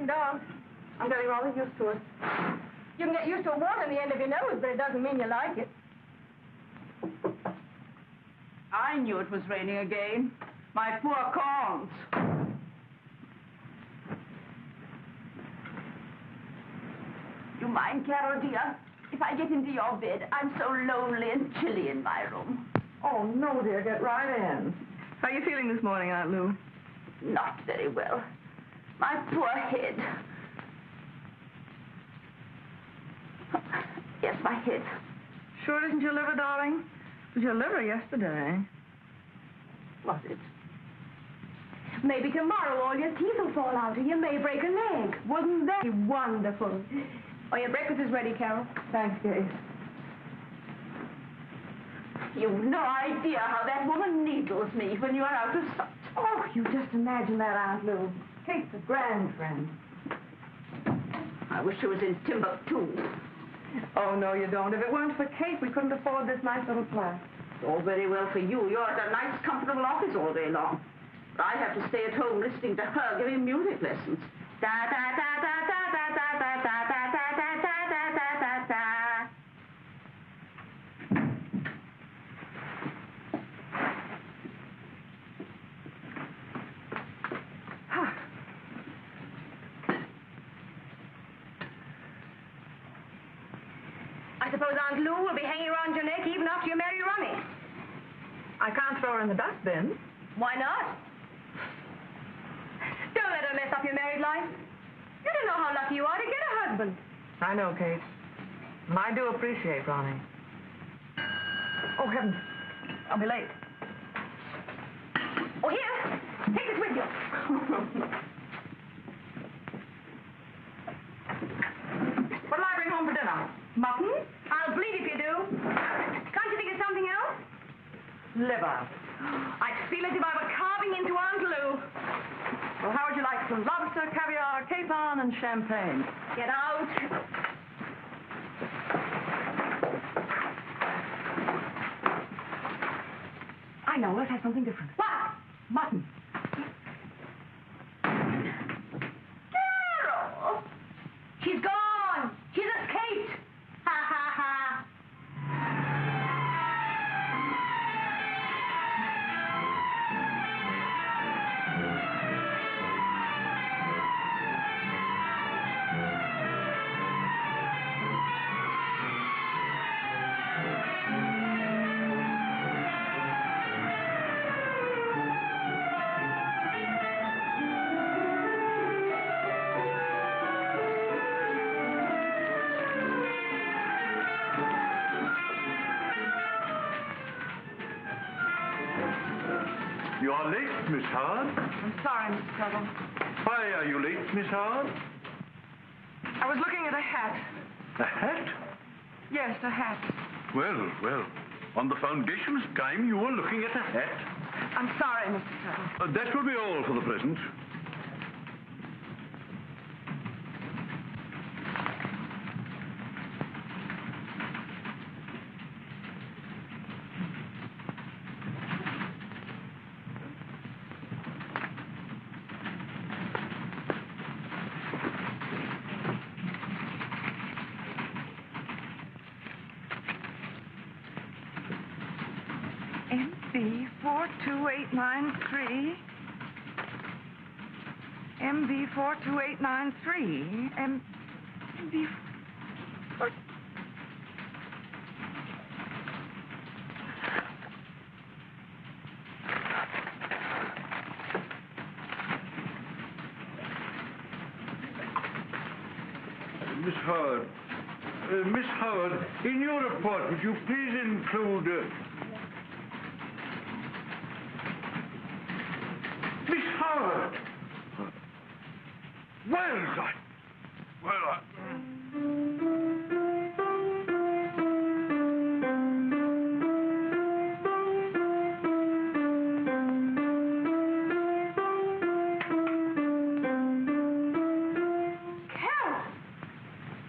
watching dogs. I'm getting rather used to it. You can get used to a wart on the end of your nose, but it doesn't mean you like it. I knew it was raining again. My poor corns. You mind, Carol, dear? If I get into your bed, I'm so lonely and chilly in my room. Oh, no, dear. Get right in. How are you feeling this morning, Aunt Lou? Not very well. My poor head. Yes, my head. Sure isn't your liver, darling? It was your liver yesterday. Was it? Maybe tomorrow all your teeth will fall out and you may break a leg. Wouldn't that be wonderful? Oh, your breakfast is ready, Carol. Thanks, Kate. You've no idea how that woman needles me when you're out of sight. Oh, you just imagine that, Aunt Lou. Kate's a grand friend. I wish she was in Timbuktu. Oh, no, you don't. If it weren't for Kate, we couldn't afford this nice little flat. It's all very well for you. You're at a nice, comfortable office all day long. But I have to stay at home listening to her giving music lessons. Da da da da da da da da da da da da da da da da. I suppose Aunt Lou will be hanging around your neck even after you marry Ronnie. I can't throw her in the dustbin. Why not? Don't let her mess up your married life. You don't know how lucky you are to get a husband. I know, Kate. And I do appreciate Ronnie. Oh, heavens. I'll be late. Oh, here. Take this with you. What'll I bring home for dinner? Mutton? I'll bleed if you do. Can't you think of something else? Liver. I'd feel as if I were carving into Aunt Lou. Well, how would you like some lobster, caviar, capon, and champagne? Get out. I know, let's have something different. What? Mutton. Carol! She's gone. She's escaped. Ha, ha, ha. You are late, Miss Howard. I'm sorry, Mr. Tuttle. Why are you late, Miss Howard? I was looking at a hat. A hat? Yes, a hat. Well, well. On the foundation's time, you were looking at a hat. I'm sorry, Mr. Tuttle. That will be all for the present. MB42893. MB42893. MB. Miss Howard. Miss Howard, in your report, would you please include... Miss Howard! Carol!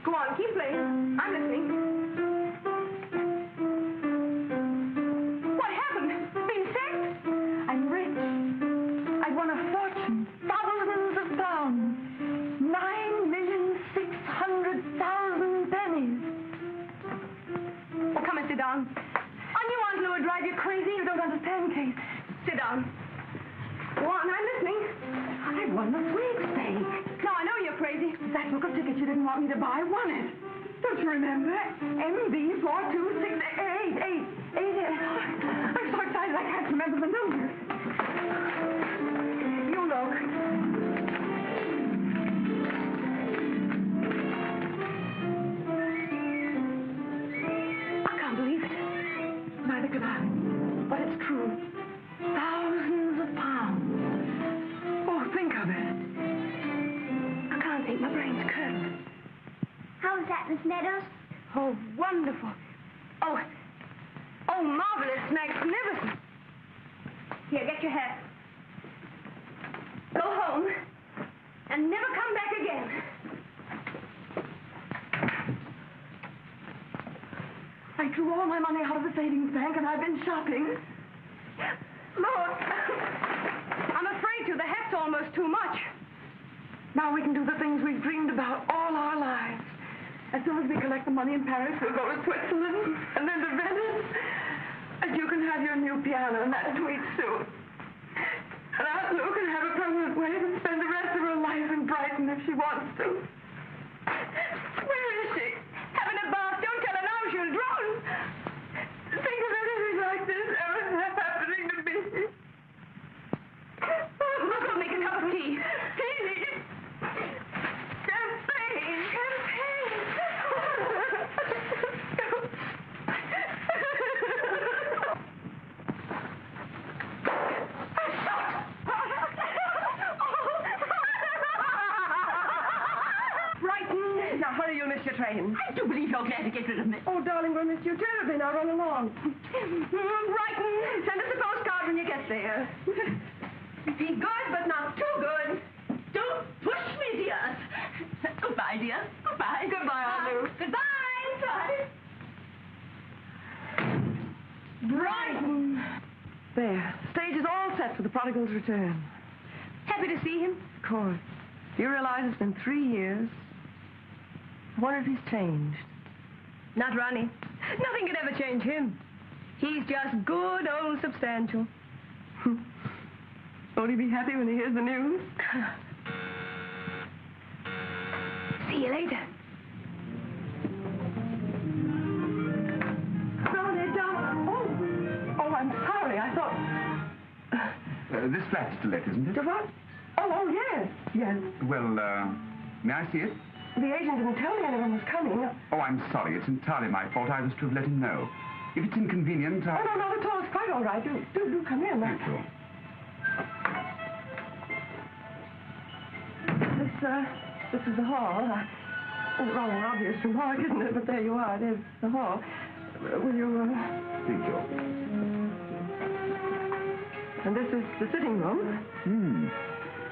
Go on, keep playing. I'm listening. What happened? Been sick? I'm rich. I've won a fortune. Thousands of pounds. 9 sit down. I knew Aunt Lou would drive you crazy. You don't understand, Kate. Sit down. Go on, I'm listening. I won the sweepstakes. Now, I know you're crazy. That book of tickets you didn't want me to buy won it. Don't you remember? MB42688. I'm so excited I can't remember the numbers. You look. I can't believe it. Neither can I. But it's true. Thousands of pounds. Oh, think of it. I can't think. My brain's curdled. How was that, Miss Meadows? Oh, wonderful. Oh, marvelous, magnificent. Here, get your hat. Go home and never come back again. I drew all my money out of the savings bank and I've been shopping. Look, I'm afraid to. The hat's almost too much. Now we can do the things we've dreamed about all our lives. As soon as we collect the money in Paris, we'll go to Switzerland and then to Venice. And you can have your new piano and that tweed suit. And Aunt Lou can have a permanent way to spend the rest of her life in Brighton if she wants to. Where is she? Having a bath. Don't tell her now, she'll drown. Think of anything like this ever happening to me. Look, I'll make a cup of tea. Tea? Champagne. Now, hurry, you'll miss your train. I do believe you're glad to get rid of me. Oh, darling, we'll miss you terribly. Now, run along. Brighton, send us a postcard when you get there. Be good, but not too good. Don't push me, dear. Goodbye, dear. Goodbye. Goodbye, Aunt Lou. Goodbye. Brighton. There. Stage is all set for the prodigal's return. Happy to see him? Of course. Do you realize it's been 3 years? I wonder if he's changed. Not Ronnie. Nothing could ever change him. He's just good old substantial. Won't he be happy when he hears the news? See you later. Oh, I'm sorry. I thought... This flat's to let, isn't it? To what? Oh, yes. Yes. Well, may I see it? The agent didn't tell me anyone was coming. Oh, I'm sorry. It's entirely my fault. I was to have let him know. If it's inconvenient, Oh, no, not at all. It's quite all right. Do come in. Thank you. This is the hall. It's rather an obvious remark, isn't it? But there you are. It is the hall. Will you, Thank you. And this is the sitting room.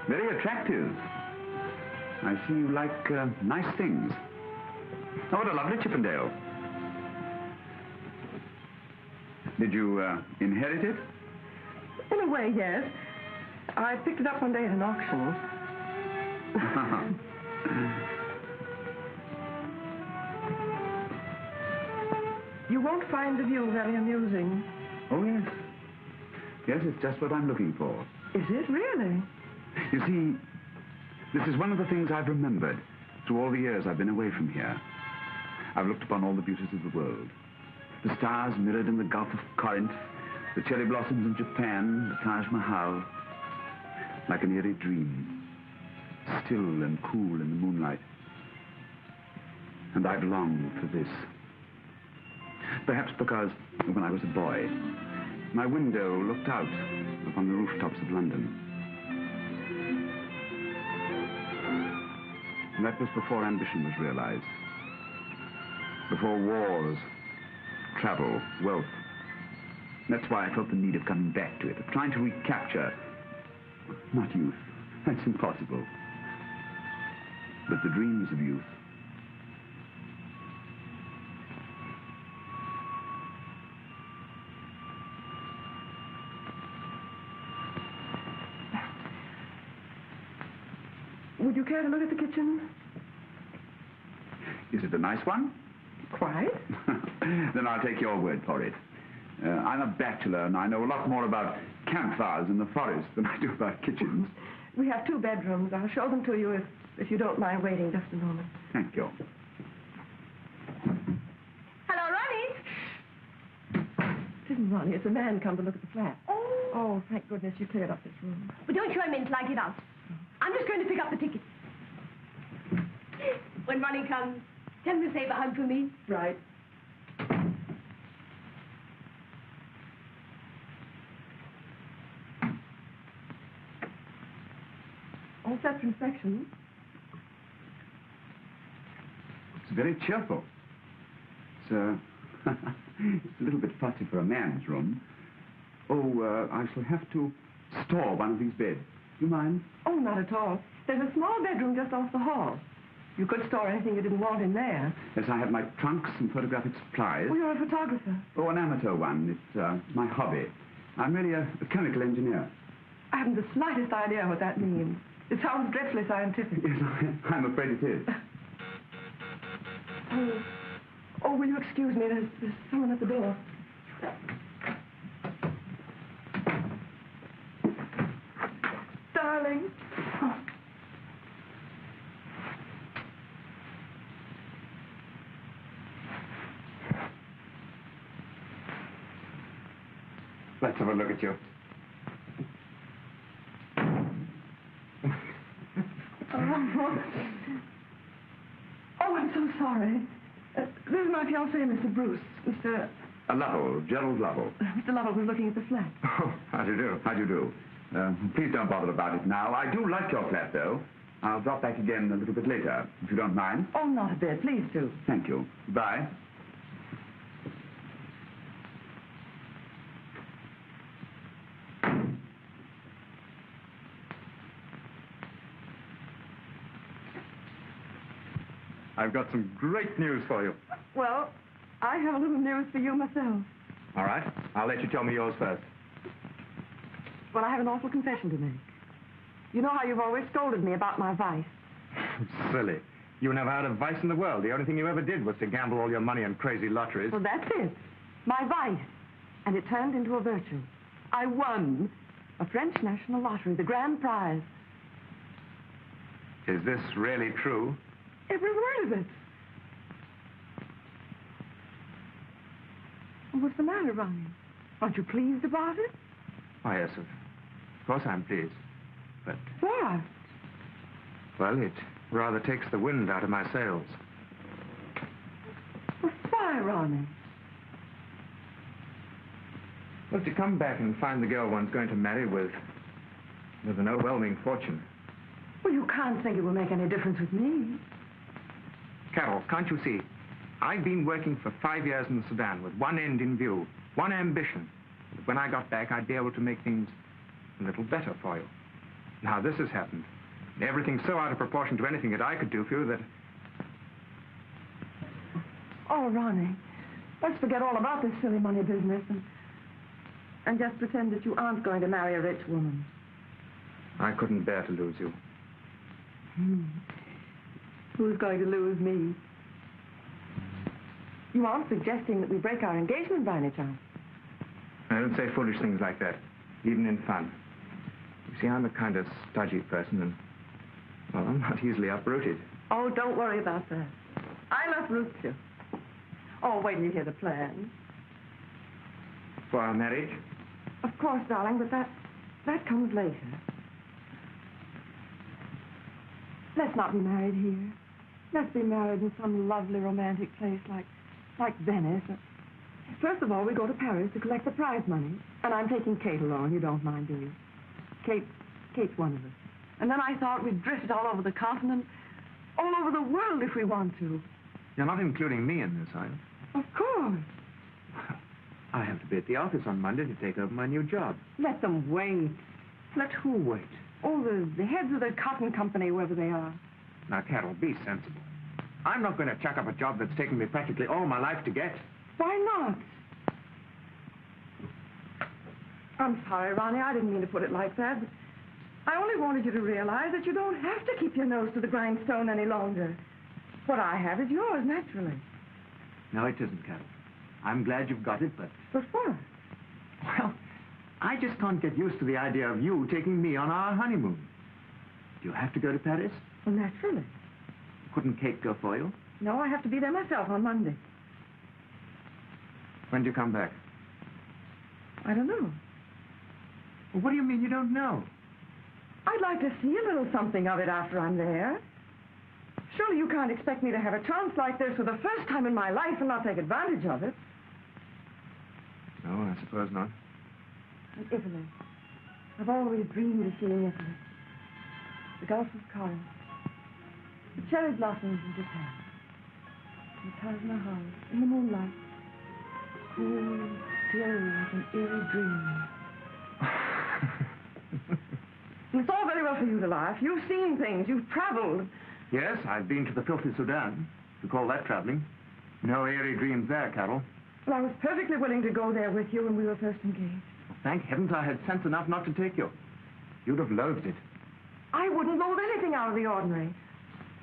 Very attractive. I see you like nice things. Oh, what a lovely Chippendale. Did you inherit it? In a way, yes. I picked it up one day at an auction. You won't find the view very amusing. Oh, yes. Yes, it's just what I'm looking for. Is it really? You see, this is one of the things I've remembered through all the years I've been away from here. I've looked upon all the beauties of the world. The stars mirrored in the Gulf of Corinth, the cherry blossoms in Japan, the Taj Mahal, like an eerie dream, still and cool in the moonlight. And I've longed for this. Perhaps because, when I was a boy, my window looked out upon the rooftops of London. And that was before ambition was realized. Before wars, travel, wealth. That's why I felt the need of coming back to it, of trying to recapture, not youth, that's impossible, but the dreams of youth. Would you care to look at the kitchen? Is it a nice one? Quite. Then I'll take your word for it. I'm a bachelor, and I know a lot more about campfires in the forest than I do about kitchens. We have 2 bedrooms. I'll show them to you if you don't mind waiting just a moment. Thank you. Hello, Ronnie. It isn't Ronnie. It's a man come to look at the flat. Oh, thank goodness you cleared up this room. But don't show him in like it out. I'm just going to pick up the tickets. When Ronnie comes, tell him to save a hug for me. Right. All set for inspection. It's very cheerful. It's it's a little bit fussy for a man's room. Oh, I shall have to store one of these beds. Do you mind? Oh, not at all. There's a small bedroom just off the hall. You could store anything you didn't want in there. Yes, I have my trunks and photographic supplies. Oh, you're a photographer. Oh, an amateur one. It's my hobby. I'm really a chemical engineer. I haven't the slightest idea what that means. It sounds dreadfully scientific. Yes, I'm afraid it is. Oh, will you excuse me? There's someone at the door. Darling. Let's have a look at you. Oh, I'm so sorry. This is my fiancé, Mr. Bruce. Mr. Lovell, Gerald Lovell. Mr. Lovell was looking at the flat. Oh, how do you do? How do you do? Please don't bother about it now. I do like your flat, though. I'll drop back again a little bit later, if you don't mind. Oh, not a bit. Please do. Thank you. Bye. I've got some great news for you. Well, I have a little news for you myself. All right. I'll let you tell me yours first. Well, I have an awful confession to make. You know how you've always scolded me about my vice. Silly. You never had a vice in the world. The only thing you ever did was to gamble all your money on crazy lotteries. Well, that's it. My vice. And it turned into a virtue. I won a French national lottery, the grand prize. Is this really true? Every word of it. Well, what's the matter, Ronnie? Aren't you pleased about it? Why, yes, of course I'm pleased. But, What? well, it rather takes the wind out of my sails. Well, why, Ronnie? Well, to come back and find the girl one's going to marry with an overwhelming fortune. Well, you can't think it will make any difference with me. Carol, can't you see? I've been working for 5 years in the Sudan with one end in view, one ambition. That when I got back, I'd be able to make things a little better for you. Now, this has happened. Everything's so out of proportion to anything that I could do for you that... Oh, Ronnie, let's forget all about this silly money business and just pretend that you aren't going to marry a rich woman. I couldn't bear to lose you. Who's going to lose me? You aren't suggesting that we break our engagement by any chance? I don't say foolish things like that, even in fun. You see, I'm a kind of stodgy person, and, well, I'm not easily uprooted. Oh, don't worry about that. I'll uproot you. Oh, wait till you hear the plan. For our marriage? Of course, darling, but that comes later. Let's not be married here. Let's be married in some lovely romantic place like Venice. First of all, we go to Paris to collect the prize money. And I'm taking Kate along, you don't mind, do you? Kate's one of us. And then I thought we'd drift all over the continent, all over the world if we want to. You're not including me in this, are you? Of course. I have to be at the office on Monday to take over my new job. Let them wait. Let who wait? Oh, the heads of the cotton company, wherever they are. Now, Carol, be sensible. I'm not going to chuck up a job that's taken me practically all my life to get. Why not? I'm sorry, Ronnie. I didn't mean to put it like that. But I only wanted you to realize that you don't have to keep your nose to the grindstone any longer. What I have is yours, naturally. No, it isn't, Carol. I'm glad you've got it, but... But what? Well, I just can't get used to the idea of you taking me on our honeymoon. Do you have to go to Paris? Well, naturally. Couldn't Kate go for you? No, I have to be there myself on Monday. When do you come back? I don't know. Well, what do you mean you don't know? I'd like to see a little something of it after I'm there. Surely you can't expect me to have a chance like this for the first time in my life and not take advantage of it. No, I suppose not. And Italy. I've always dreamed of seeing Italy. The Gulf of Corinth. The cherry blossoms in Japan. The Taj Mahal in the moonlight. Cool, still like an eerie dream. It's all very well for you to laugh. You've seen things. You've traveled. Yes, I've been to the filthy Sudan. You call that traveling? No eerie dreams there, Carol. Well, I was perfectly willing to go there with you when we were first engaged. Well, thank heavens I had sense enough not to take you. You'd have loathed it. I wouldn't loathe anything out of the ordinary.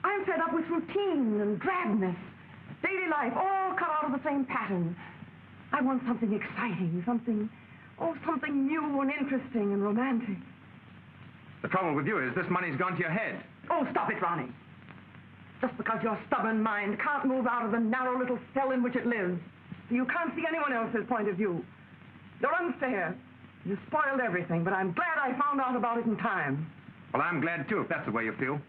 I'm fed up with routine and drabness. Daily life, all cut out of the same pattern. I want something exciting, something new and interesting and romantic. The trouble with you is this money's gone to your head. Oh, stop it, Ronnie. Just because your stubborn mind can't move out of the narrow little cell in which it lives. You can't see anyone else's point of view. You're unfair. You spoiled everything, but I'm glad I found out about it in time. Well, I'm glad, too, if that's the way you feel.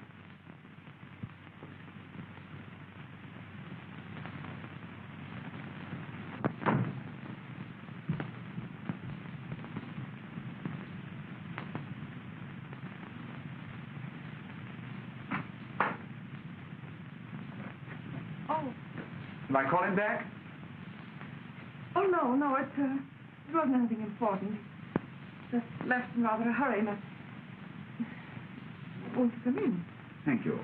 Am I calling back? Oh, no, it wasn't anything important. Just left in rather a hurry, but... Won't you come in? Thank you.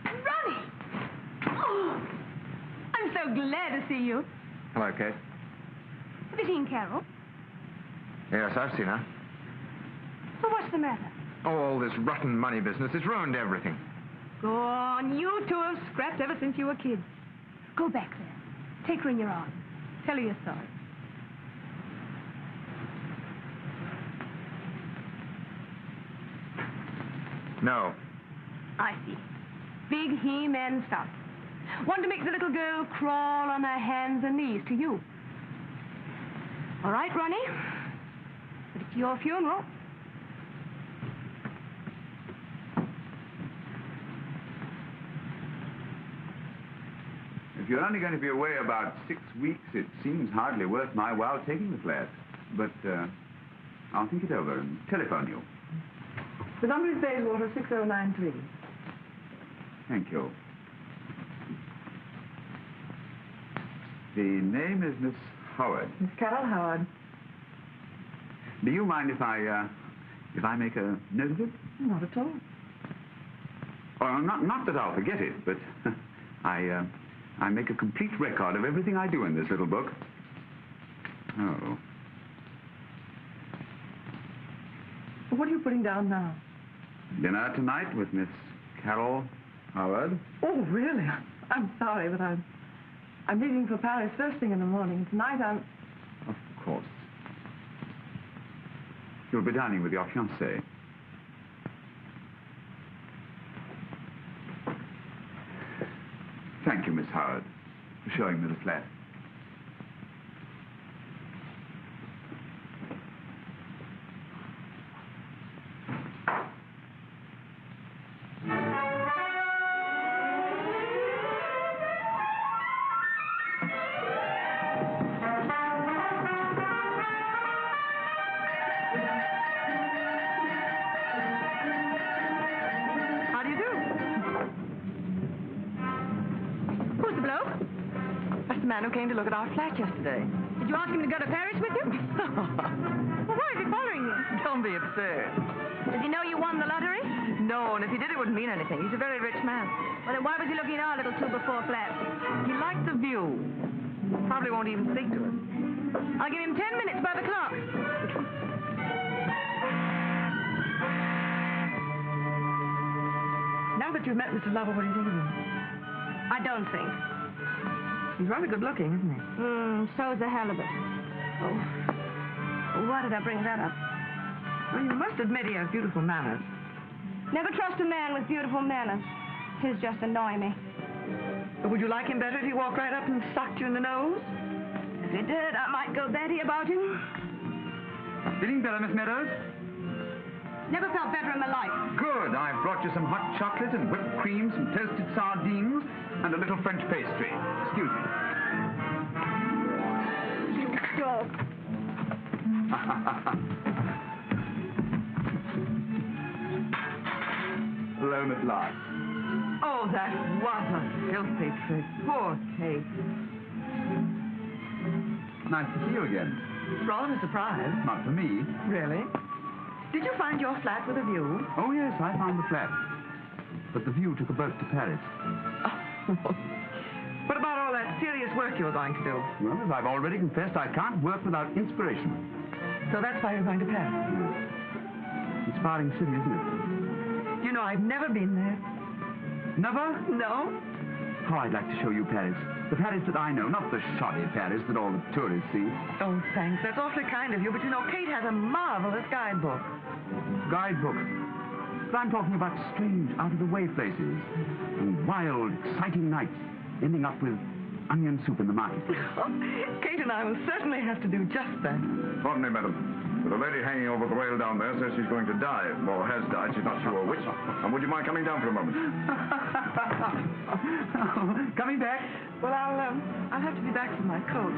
Ronnie! Oh, I'm so glad to see you. Hello, Kate. Have you seen Carol? Yes, I've seen her. Well, what's the matter? Oh, all this rotten money business has ruined everything. Go on. You two have scrapped ever since you were kids. Go back there. Take her in your arms. Tell her you're sorry. No. I see. Big he-man stuff. Want to make the little girl crawl on her hands and knees to you. All right, Ronnie? But it's your funeral. If you're only going to be away about 6 weeks, it seems hardly worth my while taking the flat. But I'll think it over and telephone you. The number is Bayswater 6093. Thank you. The name is Miss Howard. Miss Carol Howard. Do you mind if I make a note of it? Not at all. Oh, not that I'll forget it, but I make a complete record of everything I do in this little book. Oh. What are you putting down now? Dinner tonight with Miss Carol Howard. Oh, really? I'm sorry, but I'm leaving for Paris first thing in the morning. Tonight I'm... Of course. You'll be dining with your fiancé. Thank you, Miss Howard, for showing me the flat. Who came to look at our flat yesterday. Did you ask him to go to Paris with you? Well, why is he following you? Don't be absurd. Does he know you won the lottery? No, and if he did, it wouldn't mean anything. He's a very rich man. Well, then why was he looking at our little 2x4 flat? He liked the view. Probably won't even speak to us. I'll give him 10 minutes by the clock. after you've met Mr. Lovell, what do you think of him? I don't think. He's rather good looking, isn't he? So's the halibut. Oh, why did I bring that up? Well, you must admit he has beautiful manners. Never trust a man with beautiful manners. His just annoy me. But would you like him better if he walked right up and socked you in the nose? If he did, I might go batty about him. Feeling better, Miss Meadows? Never felt better in my life. Good. I've brought you some hot chocolate and whipped cream, some toasted sardines, and a little French pastry. Excuse me. Dog. Alone at last. Oh, that was a filthy trick. Poor Kate. Nice to see you again. Rather a surprise. Not for me. Really? Did you find your flat with a view? Oh, yes, I found the flat. But the view took a boat to Paris. What about all that serious work you're going to do? Well, as I've already confessed, I can't work without inspiration. So that's why you're going to Paris? Inspiring city, isn't it? You know, I've never been there. Never? No? Oh, I'd like to show you Paris. The Paris that I know, not the shoddy Paris that all the tourists see. Oh, thanks. That's awfully kind of you. But, you know, Kate has a marvelous guidebook. Guidebook. But I'm talking about strange, out-of-the-way places. And wild, exciting nights, ending up with onion soup in the market. Kate and I will certainly have to do just that. Pardon me, madam. But the lady hanging over the rail down there says she's going to die, or has died. She's not sure which. And would you mind coming down for a moment? Coming back? Well, I'll have to be back for my coat.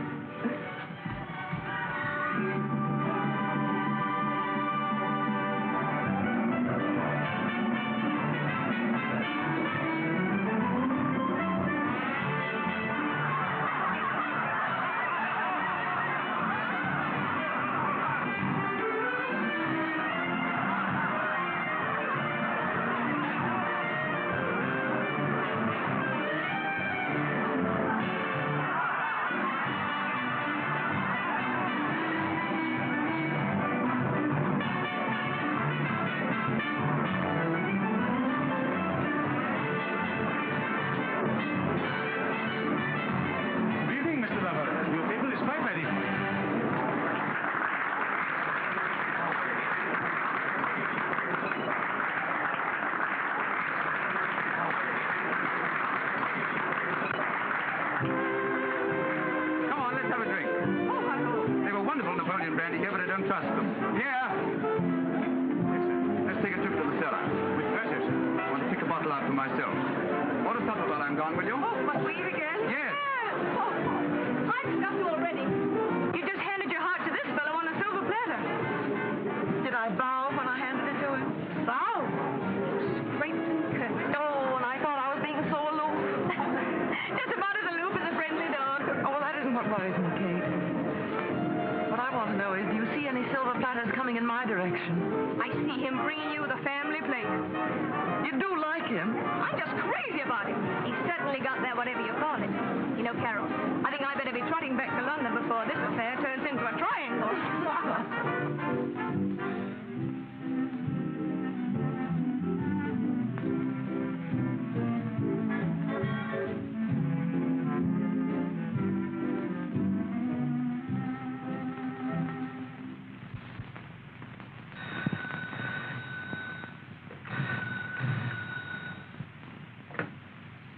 I see him bringing you the family plate. You do like him? I'm just crazy about him. He's certainly got that whatever you call it. You know, Carol, I think I better be trotting back to London before this affair turns into a triangle.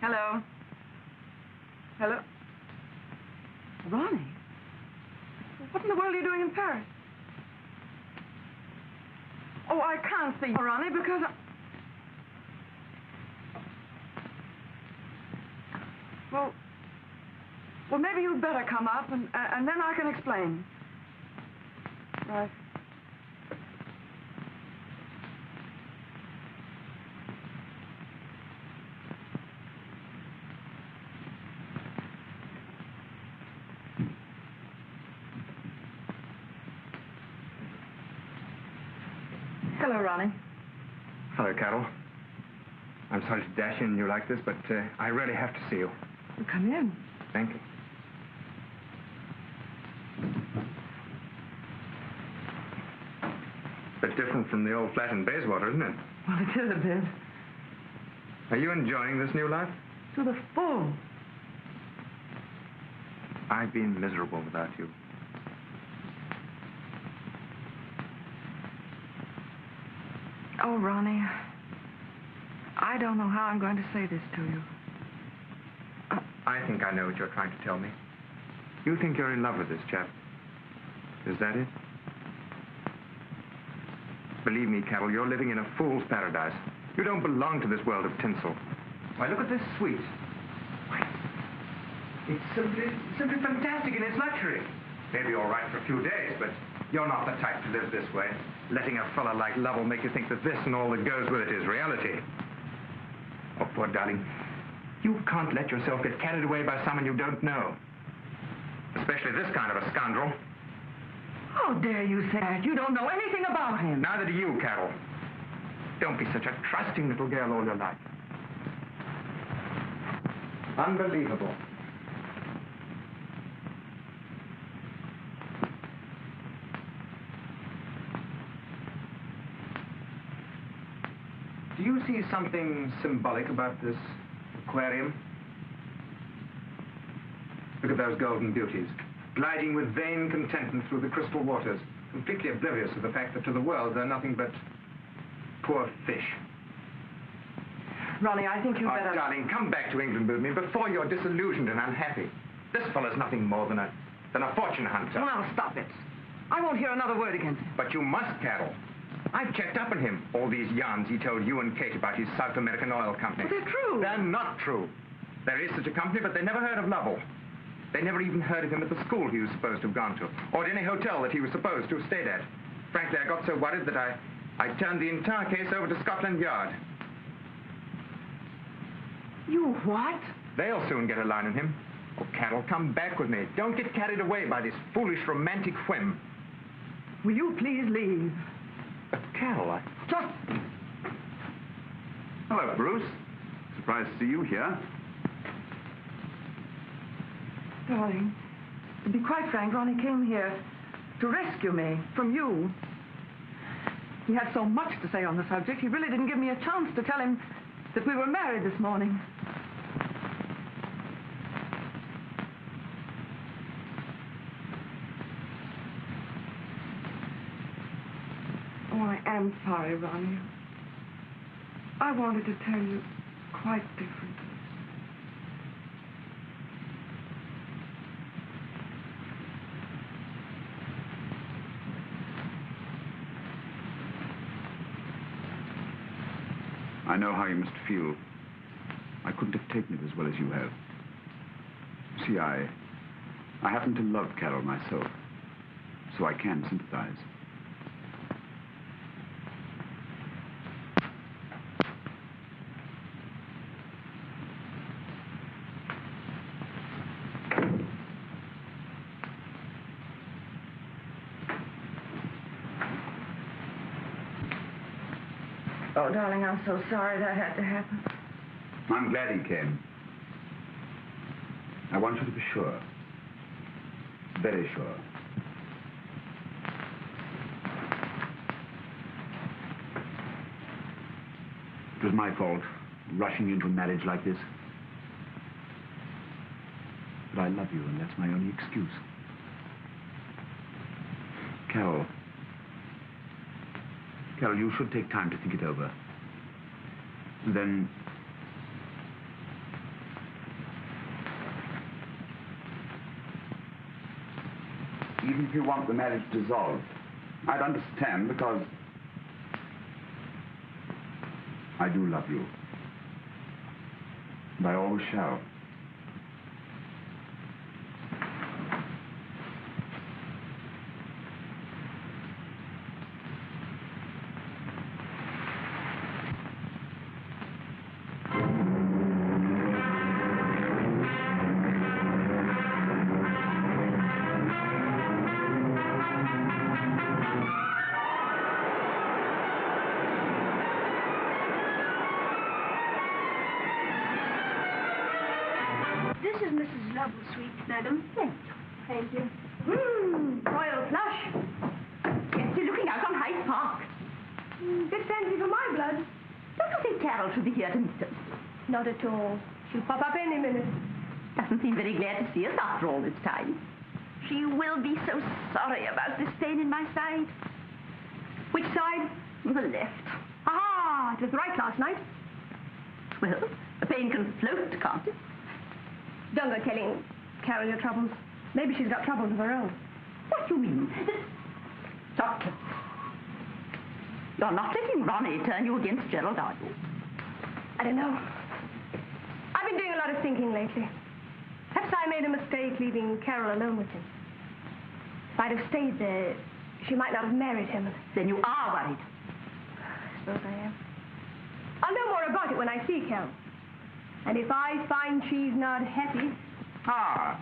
Hello. Hello. Ronnie? What in the world are you doing in Paris? Oh, I can't see you, Ronnie, because Well, maybe you'd better come up, and then I can explain. Right. Hello, Ronnie. Hello, Carol. I'm sorry to dash in you like this, but I really have to see you. Well, come in. Thank you. Bit different from the old flat in Bayswater, isn't it? Well, it is a bit. Are you enjoying this new life? To the full. I've been miserable without you. Oh, Ronnie, I don't know how I'm going to say this to you. I think I know what you're trying to tell me. You think you're in love with this chap. Is that it? Believe me, Carol, you're living in a fool's paradise. You don't belong to this world of tinsel. Why, look at this suite. Why, it's simply fantastic in its luxury. Maybe all right for a few days, but you're not the type to live this way. Letting a fella like Lovell make you think that this and all that goes with it is reality. Oh, poor darling. You can't let yourself get carried away by someone you don't know. Especially this kind of a scoundrel. How dare you say that? You don't know anything about him. Neither do you, Carol. Don't be such a trusting little girl all your life. Unbelievable. Do you see something symbolic about this aquarium? Look at those golden beauties, gliding with vain contentment through the crystal waters, completely oblivious of the fact that to the world they're nothing but poor fish. Ronnie, I think you better... Oh, darling, come back to England with me before you're disillusioned and unhappy. This fellow's nothing more than a fortune hunter. Well, now, stop it. I won't hear another word against him. But you must, Carol. I've checked up on him. All these yarns he told you and Kate about his South American oil company. But they're true. They're not true. There is such a company, but they never heard of Lovell. They never even heard of him at the school he was supposed to have gone to, or at any hotel that he was supposed to have stayed at. Frankly, I got so worried that I turned the entire case over to Scotland Yard. You what? They'll soon get a line on him. Oh, Carol, come back with me. Don't get carried away by this foolish romantic whim. Will you please leave? But, Carol, Just... Hello, Bruce. Surprised to see you here. Darling, to be quite frank, Ronnie came here to rescue me from you. He had so much to say on the subject, he really didn't give me a chance to tell him that we were married this morning. Oh, I am sorry, Ronnie. I wanted to tell you quite differently. I know how you must feel. I couldn't have taken it as well as you have. See, I happen to love Carol myself, so I can sympathize. Oh, darling, I'm so sorry that had to happen. I'm glad he came. I want you to be sure. Very sure. It was my fault, rushing into a marriage like this. But I love you, and that's my only excuse. Carol, you should take time to think it over. And then... even if you want the marriage dissolved, I'd understand, because I do love you. And I always shall. Madam. Thank you. Thank you. Royal flush. Fancy looking out on Hyde Park. Bit fancy for my blood. Don't you think Carol should be here to meet us? Not at all. She'll pop up any minute. Doesn't seem very glad to see us after all this time. She will be so sorry about this stain in my side. Which side? The left. Ah, it was right last night. Well, a pain can float, can't it? Don't go telling Carol your troubles. Maybe she's got troubles of her own. What do you mean? Doctor, you're not letting Ronnie turn you against Gerald, are you? I don't know. I've been doing a lot of thinking lately. Perhaps I made a mistake leaving Carol alone with him. If I'd have stayed there, she might not have married him. Then you are worried. I suppose I am. I'll know more about it when I see Carol. And if I find she's not happy... Ah.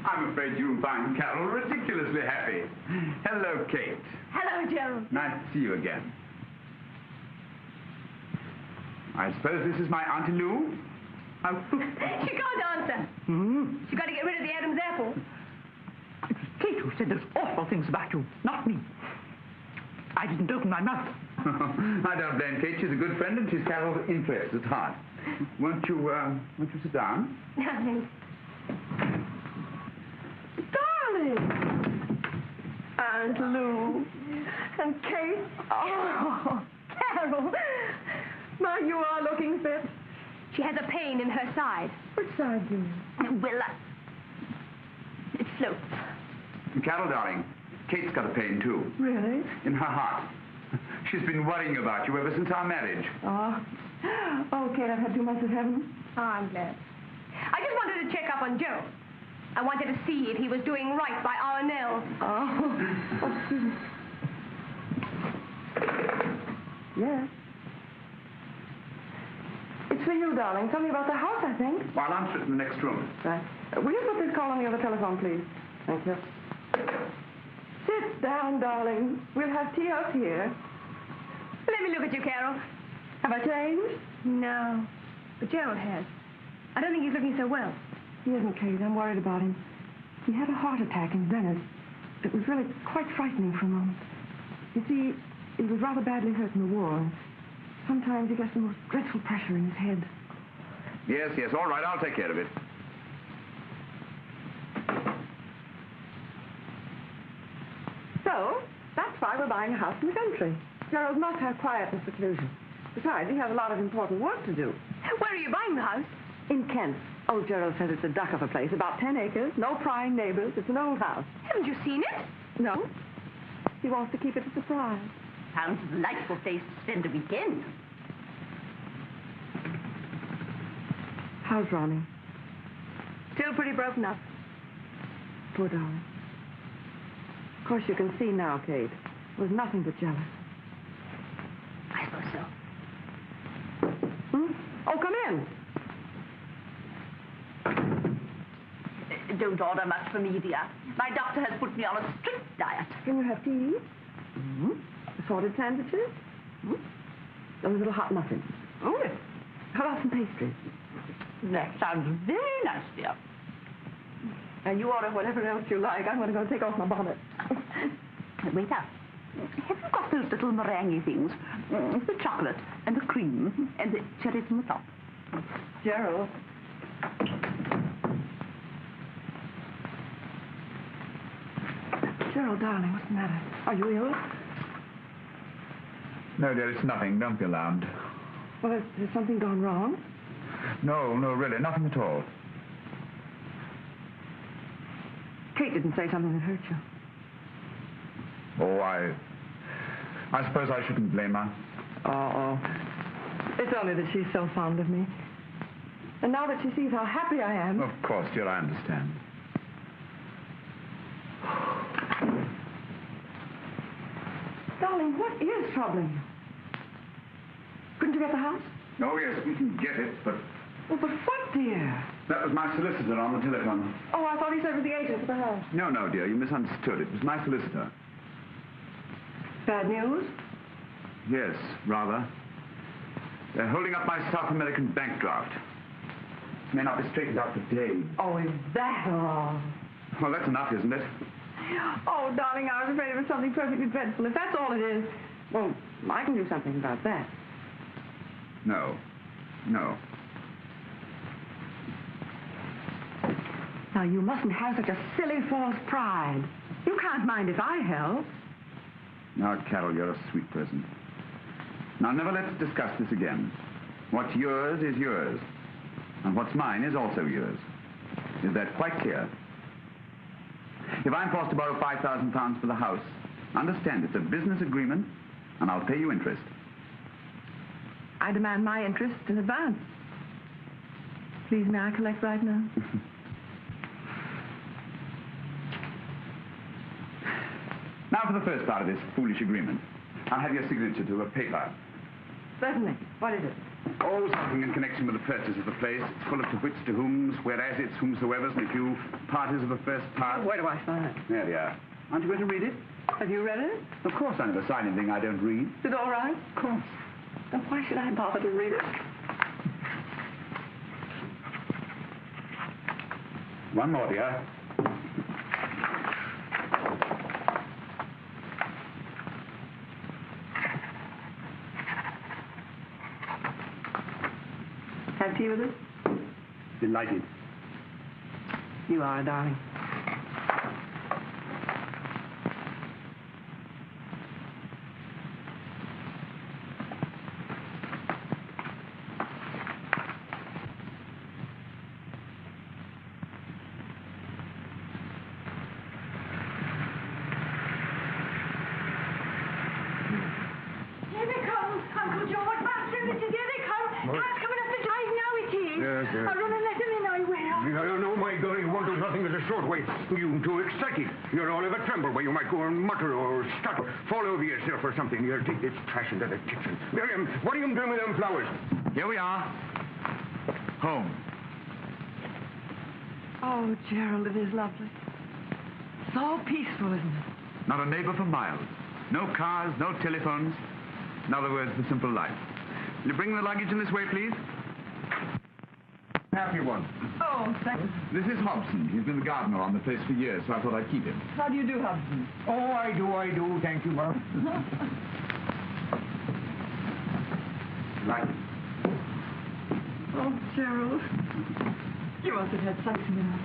I'm afraid you'll find Carol ridiculously happy. Hello, Kate. Hello, Gerald. Nice to see you again. I suppose this is my Auntie Lou? She can't answer. She's got to get rid of the Adams apple. It was Kate who said those awful things about you, not me. I didn't open my mouth. I don't blame Kate. She's a good friend and she's Carol's interest at heart. Won't you sit down? Thanks. Darling! Aunt Lou and Kate. Oh, Carol. My, you are looking fit. She has a pain in her side. Which side, dear? Well, it floats. Carol, darling, Kate's got a pain, too. Really? In her heart. She's been worrying about you ever since our marriage. Oh, Kate, I've had too much of heaven. Oh, I'm glad. I just wanted to check up on Gerald. I wanted to see if he was doing right by our Nell. Oh, excuse me. Yes. It's for you, darling. Tell me about the house, I think. Well, I'll answer it in the next room. Right. Will you put this call on the other telephone, please? Thank you. Sit down, darling. We'll have tea out here. Let me look at you, Carol. Have I changed? No, but Gerald has. I don't think he's looking so well. He isn't, Kate. I'm worried about him. He had a heart attack in Venice. It was really quite frightening for a moment. You see, he was rather badly hurt in the war. And sometimes he gets the most dreadful pressure in his head. Yes, all right, I'll take care of it. So, that's why we're buying a house in the country. Gerald must have quiet and seclusion. Besides, he has a lot of important work to do. Where are you buying the house? In Kent. Old Gerald says it's a duck of a place, about 10 acres, no prying neighbors. It's an old house. Haven't you seen it? No. He wants to keep it a surprise. Sounds a delightful place to spend a weekend. How's Ronnie? Still pretty broken up. Poor darling. Of course, you can see now, Kate. It was nothing but jealous. I suppose so. Oh, come in. Don't order much for me, dear. My doctor has put me on a strict diet. Can you have tea? Assorted sandwiches? Those little hot muffins. Oh, yes. How about some pastries? That sounds very nice, dear. And you order whatever else you like. I'm going to go take off my bonnet. Wait up. Have you got those little meringue things? The chocolate and the cream and the cherries on the top. Gerald. Gerald, darling, what's the matter? Are you ill? No, dear, it's nothing. Don't be alarmed. Well, has something gone wrong? No, really, nothing at all. Kate didn't say something that hurt you. Oh, I suppose I shouldn't blame her. Oh. It's only that she's so fond of me. And now that she sees how happy I am... Of course, dear, I understand. Darling, what is troubling you? Couldn't you get the house? Oh, yes, we can get it, but... Well, but what, dear? That was my solicitor on the telephone. Oh, I thought he said it was the agent for the house. No, dear, you misunderstood. It was my solicitor. Bad news? Yes, rather. They're holding up my South American bank draft. It may not be straightened out today. Oh, is that all? Well, that's enough, isn't it? Oh, darling, I was afraid it was something perfectly dreadful. If that's all it is, well, I can do something about that. No. No. Now, you mustn't have such a silly false pride. You can't mind if I help. Now, Carol, you're a sweet person. Now, never let's discuss this again. What's yours is yours. And what's mine is also yours. Is that quite clear? If I'm forced to borrow £5,000 for the house, understand it's a business agreement, and I'll pay you interest. I demand my interest in advance. Please, may I collect right now? Now for the first part of this foolish agreement. I'll have your signature to a paper. Certainly. What is it? Oh, something in connection with the purchase of the place. It's full of to which, to whom's, whereas it's whomsoever's, and a few parties of the first part. Where do I sign it? There we are. Aren't you going to read it? Have you read it? Of course I never sign anything I don't read. Is it all right? Of course. Then why should I bother to read it? One more, dear. Have tea with us? Delighted. You are a darling. Here they come, Uncle George. Master and Mrs. Here they come. What? Car's coming up the drive now, it is. Yes, yes. I'll run and let them in, I will. No, my girl, you won't do nothing as a short way. You too excited. You're all of a tremble where you might go and mutter or stutter. Fall over yourself or something. You'll take this trash into the kitchen. Miriam, what are you doing with them flowers? Here we are. Home. Oh, Gerald, it is lovely. So peaceful, isn't it? Not a neighbor for miles. No cars, no telephones. In other words, the simple life. Will you bring the luggage in this way, please? Happy one. Oh, thank you. This is Hobson. He's been the gardener on the place for years, so I thought I'd keep him. How do you do, Hobson? Oh, I do. Thank you, ma'am. Like it. Oh, Gerald. You must have had something in it.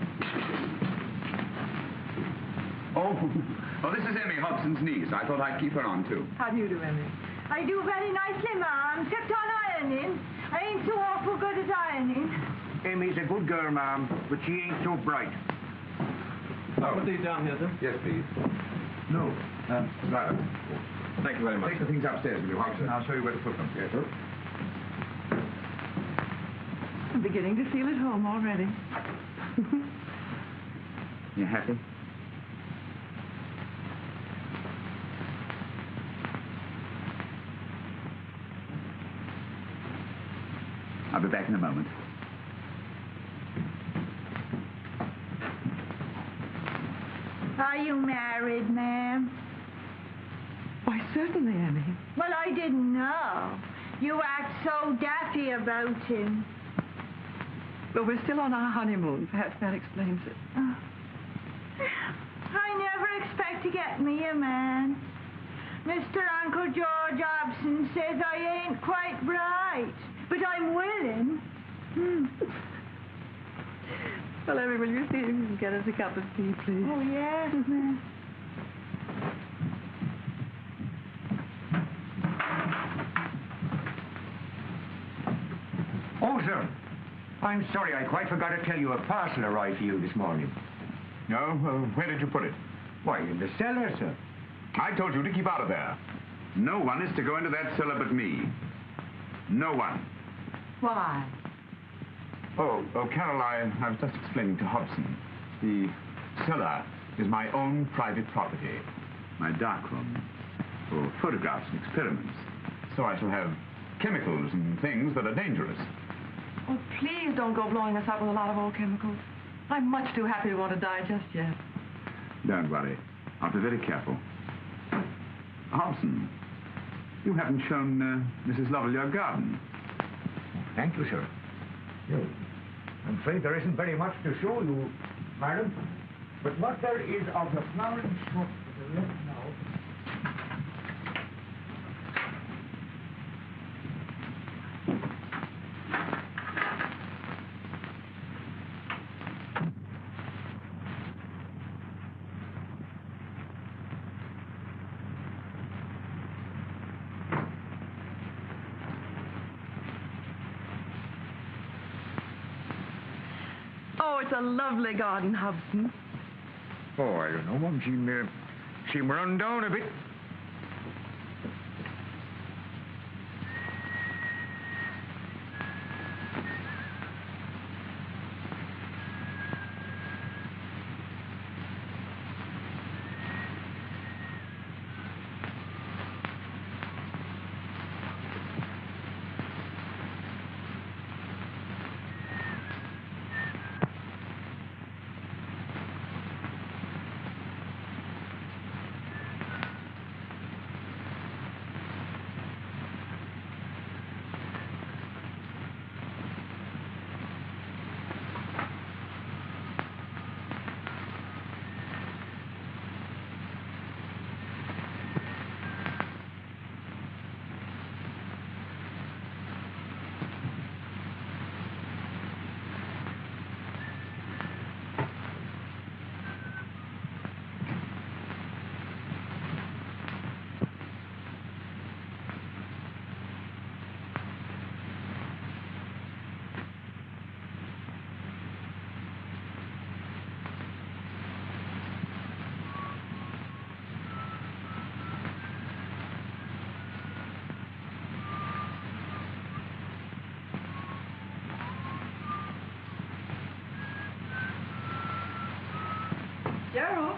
Oh, this is Emmy, Hobson's niece. I thought I'd keep her on, too. How do you do, Emmy? I do very nicely, ma'am. Except on ironing. I ain't so awful good at ironing. Amy's a good girl, ma'am, but she ain't so bright. Oh. Put these down here, sir. Yes, please. No. Right. Thank you very much. Take the things upstairs, will you, Hobson? I'll show you where to put them. Yes, sir. I'm beginning to feel at home already. You happy? I'll be back in a moment. Are you married, ma'am? Why, certainly, Emmy. Well, I didn't know. You act so daffy about him. But we're still on our honeymoon. Perhaps that explains it. I never expect to get me a man. Mr. Uncle George Hobson says I ain't quite bright, but I'm willing. Well, Emmy, will you see if you can get us a cup of tea, please? Oh, yes, ma'am. Oh, sir. I'm sorry, I quite forgot to tell you a parcel arrived for you this morning. No? Where did you put it? Why, in the cellar, sir. I told you to keep out of there. No one is to go into that cellar but me. No one. Why? Oh, Carol, I was just explaining to Hobson. The cellar is my own private property. My darkroom. For photographs and experiments. So I shall have chemicals and things that are dangerous. Oh, please don't go blowing us up with a lot of old chemicals. I'm much too happy to want to die just yet. Don't worry. I'll be very careful. Hobson, you haven't shown Mrs. Lovell your garden. Thank you, sir. No. I'm afraid there isn't very much to show you, madam. But what there is of the flowering shrubs that are left now... Oh, it's a lovely garden, Hobson. Oh, I don't know, Mum. She run down a bit. Gerald?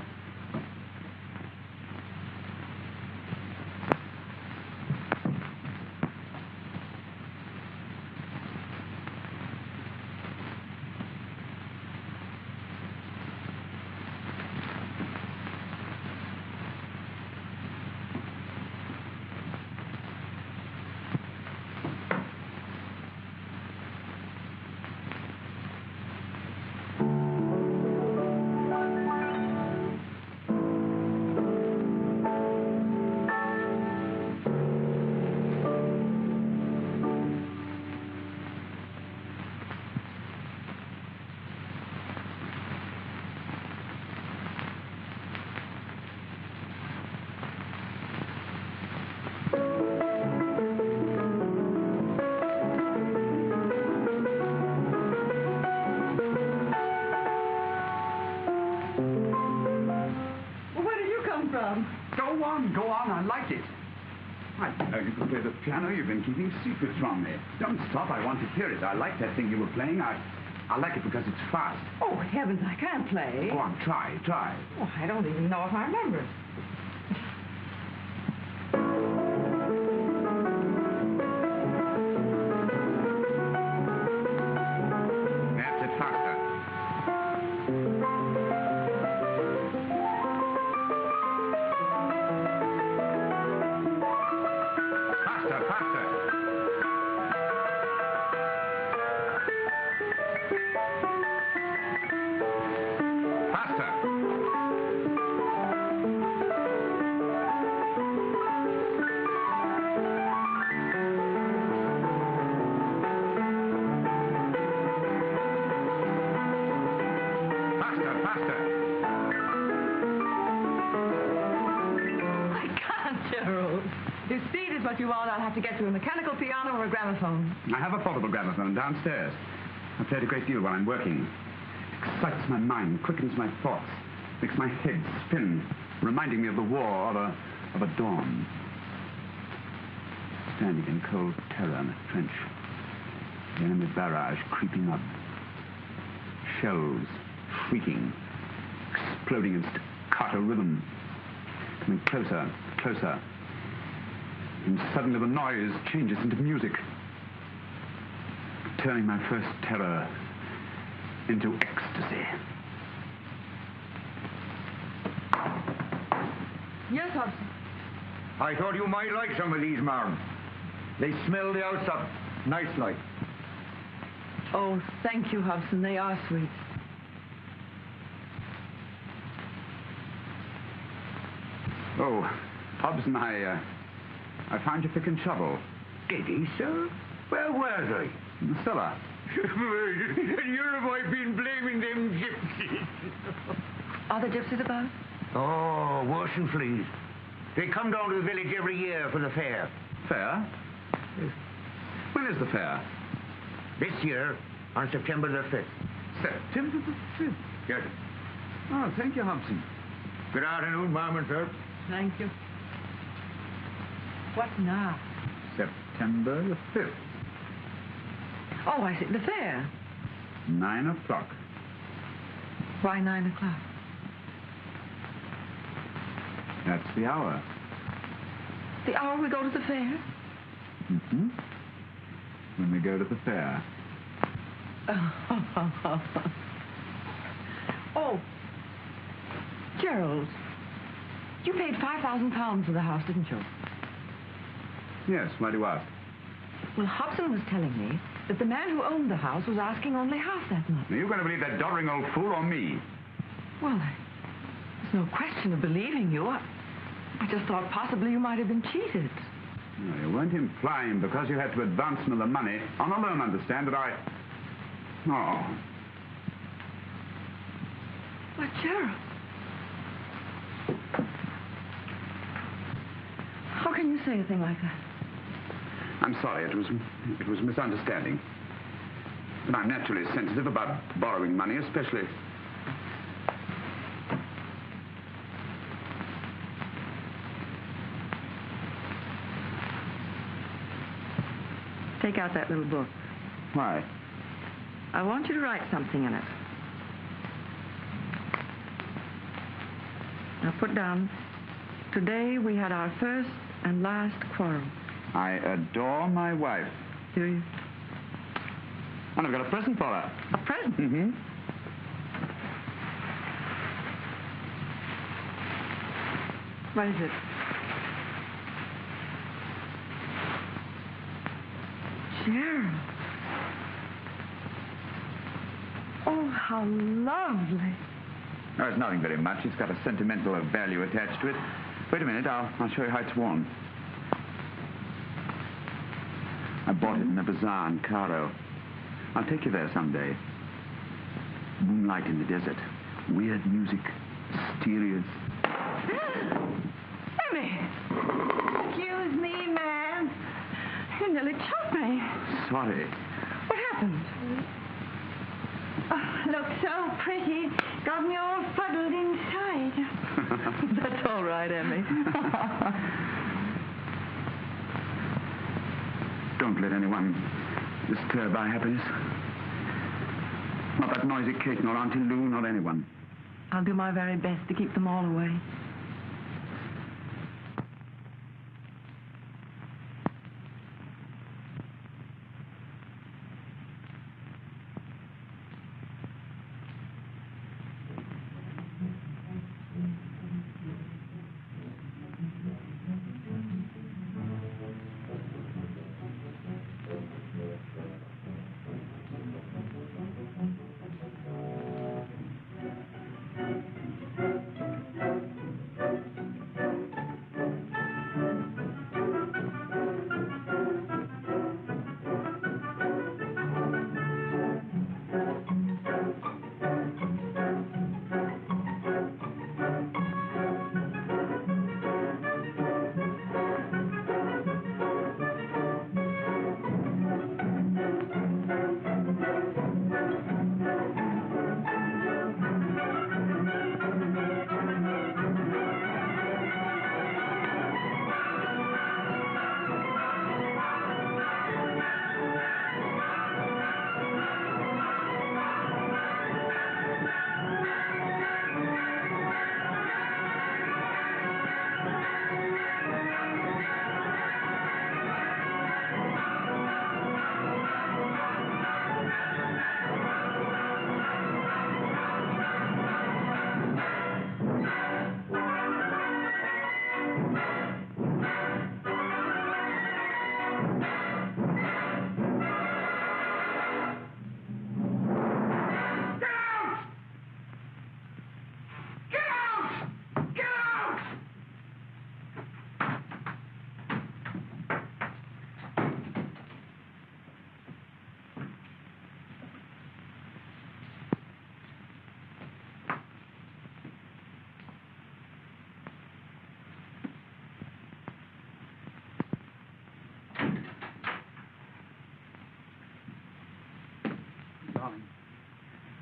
Go on, I like it. I didn't know you could play the piano. You've been keeping secrets from me. Don't stop, I want to hear it. I like that thing you were playing. I like it because it's fast. Oh, heavens, I can't play. Go on, try. Oh, I don't even know if I remember it. That's it, faster. If speed is what you want, I'll have to get you a mechanical piano or a gramophone. I have a portable gramophone downstairs. I play it a great deal while I'm working. It excites my mind, quickens my thoughts, makes my head spin, reminding me of the war of a dawn. Standing in cold terror in a trench. The enemy barrage creeping up. Shells shrieking, exploding in staccato rhythm. Coming closer, closer. And suddenly the noise changes into music, turning my first terror into ecstasy. Yes, Hobson. I thought you might like some of these, Marm. They smell the outside. Nice like. Oh, thank you, Hobson. They are sweet. Oh, Hobson, I found your pick and shovel. Did he, sir? Where were they? In the cellar. And here have I been blaming them gypsies. Are the gypsies about? Oh, worse than fleas. They come down to the village every year for the fair. Fair? When is the fair? This year, on September the 5th. September the 5th. Yes. Oh, thank you, Hobson. Good afternoon, ma'am and sir. Thank you. What now? September the 5th. Oh, I see. The fair. 9 o'clock. Why 9 o'clock? That's the hour. The hour we go to the fair? Mm-hmm. When we go to the fair. Oh, Gerald, you paid £5,000 for the house, didn't you? Yes, why do you ask? Well, Hobson was telling me that the man who owned the house was asking only half that much. Are you going to believe that doddering old fool or me? Well, there's no question of believing you. I just thought possibly you might have been cheated. No, you weren't implying because you had to advance me the money on a loan, understand, that I... Oh. But, Gerald... How can you say a thing like that? I'm sorry, it was a misunderstanding. But I'm naturally sensitive about borrowing money, especially... Take out that little book. Why? I want you to write something in it. Now put down, today we had our first and last quarrel. I adore my wife. Do you? And I've got a present for her. A present? Mm-hmm. What is it? Gerald. Oh, how lovely. No, it's nothing very much. It's got a sentimental value attached to it. Wait a minute, I'll show you how it's worn. I bought it in a bazaar in Cairo. I'll take you there someday. Moonlight in the desert. Weird music. Mysterious. Emmy! Excuse me, ma'am. You nearly choked me. Sorry. What happened? Oh, looks so pretty. Got me all fuddled inside. That's all right, Emmy. Don't let anyone disturb our happiness. Not that noisy Kate, nor Auntie Lou, nor anyone. I'll do my very best to keep them all away.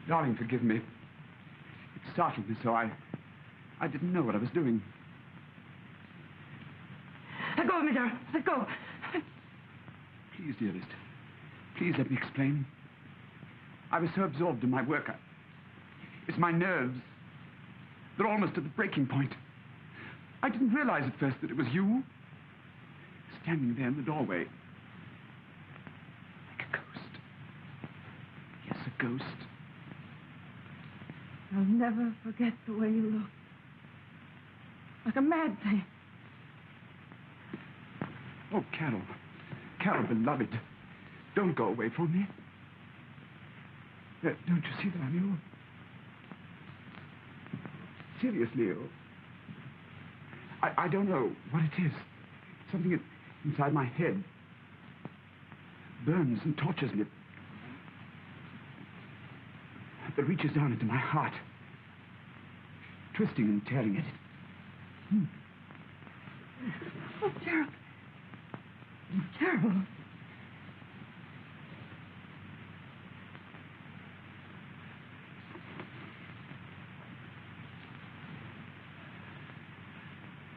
Darling, forgive me. It startled me so I didn't know what I was doing. Let go of me, Gerald. Let go. Please, dearest. Please let me explain. I was so absorbed in my work. It's my nerves. They're almost at the breaking point. I didn't realize at first that it was you. Standing there in the doorway. Like a ghost. Yes, a ghost. I'll never forget the way you look. Like a mad thing. Oh, Carol. Carol, beloved. Don't go away from me. Don't you see that I'm ill? Seriously ill. I don't know what it is. Something inside my head burns and tortures me. That reaches down into my heart, twisting and tearing at it. Oh, Gerald. Terrible.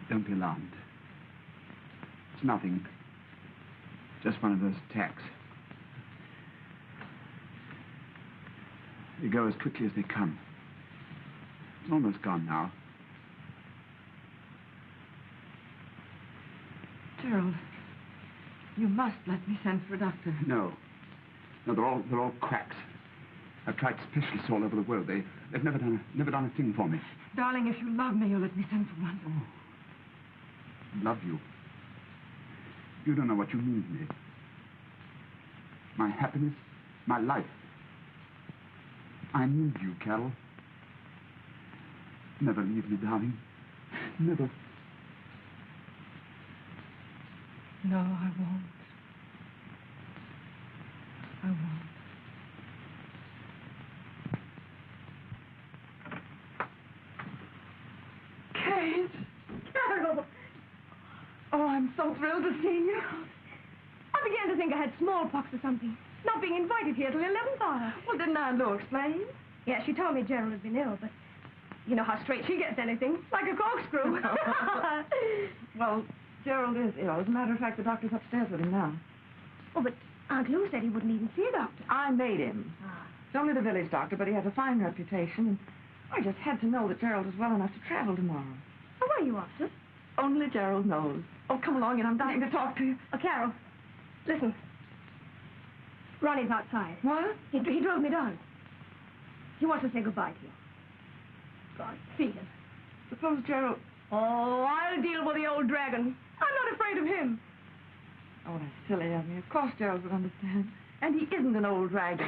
Don't be alarmed. It's nothing. Just one of those attacks. They go as quickly as they come. It's almost gone now. Gerald, you must let me send for a doctor. No. No, they're all cracks. I've tried specialists all over the world. They've never done a thing for me. Darling, if you love me, you'll let me send for one. Oh. Love you. You don't know what you mean to me. My happiness, my life. I need you, Carol. Never leave me, darling. Never. No, I won't. I won't. Kate! Carol! Oh, I'm so thrilled to see you. I began to think I had smallpox or something. Not being invited here till 11th hour. Well, didn't Aunt Lou explain? Yeah, she told me Gerald had been ill, but you know how straight she gets anything. Like a corkscrew. Well, Gerald is ill. As a matter of fact, the doctor's upstairs with him now. Oh, but Aunt Lou said he wouldn't even see a doctor. I made him. It's only the village doctor, but he has a fine reputation, and I just had to know that Gerald is well enough to travel tomorrow. Oh, where are you off to? Only Gerald knows. Oh, come along, and I'm dying to talk to you. Oh, Carol, listen. Ronnie's outside. What? He drove me down. He wants to say goodbye to you. God, see him. Suppose Gerald... Oh, I'll deal with the old dragon. I'm not afraid of him. Oh, that's silly of me. Of course Gerald would understand. And he isn't an old dragon.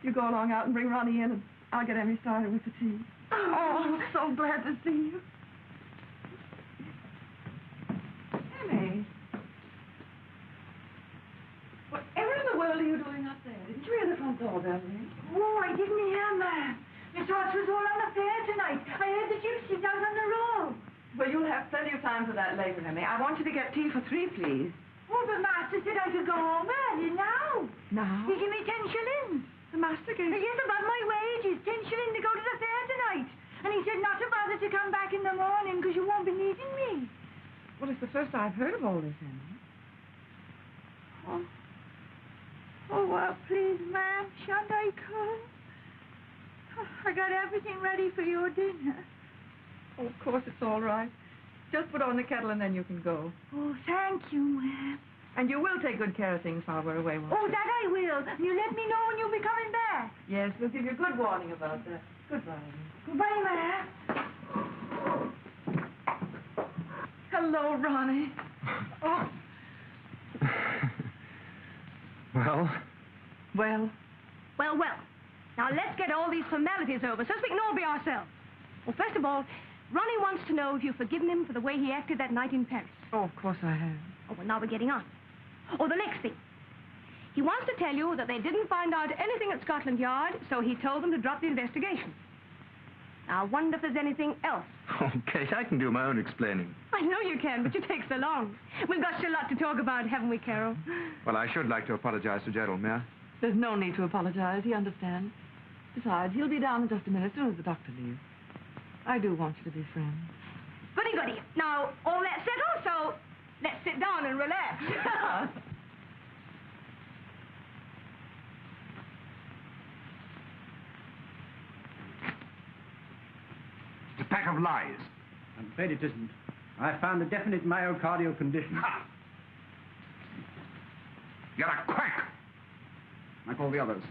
You go along out and bring Ronnie in, and I'll get Emmy started with the tea. Oh, I'm so glad to see you. Emmy. Whatever in the world are you doing up there? Didn't you hear the front door bell ring? Oh, I didn't hear, ma'am. Miss Watts was all on the fair tonight. I heard the gypsies out on the road. Well, you'll have plenty of time for that later, Emmy. I want you to get tea for 3, please. Oh, the master said I could go home early now. Now? He gave me 10 shillings. The master gave... Yes, about my wages. 10 shillings to go to the fair tonight. And he said not to bother to come back in the morning because you won't be needing me. Well, it's the first I've heard of all this, Emmy. Oh. Oh, well, please, ma'am, shan't I come? I got everything ready for your dinner. Oh, of course, it's all right. Just put on the kettle and then you can go. Oh, thank you, ma'am. And you will take good care of things while we're away, won't you? Oh, that I will. You let me know when you'll be coming back. Yes, we'll give you good warning about that. Goodbye, Emmy. Goodbye, ma'am. Hello, Ronnie. Oh. Well? Well? Well, well. Now, let's get all these formalities over so we can all be ourselves. Well, first of all, Ronnie wants to know if you've forgiven him for the way he acted that night in Paris. Oh, of course I have. Oh, well, now we're getting on. Oh, the next thing. He wants to tell you that they didn't find out anything at Scotland Yard, so he told them to drop the investigation. Now, I wonder if there's anything else. Oh, Kate, I can do my own explaining. I know you can, but you take so long. We've got a lot to talk about, haven't we, Carol? Well, I should like to apologize to Gerald, may I? There's no need to apologize. He understands. Besides, he'll be down in just a minute as soon as the doctor leaves. I do want you to be friends. Goody, goody. Now, all that settled, so let's sit down and relax. It's a pack of lies. I'm afraid it isn't. I found a definite myocardial condition. Ha! You're a quack! Like all the others.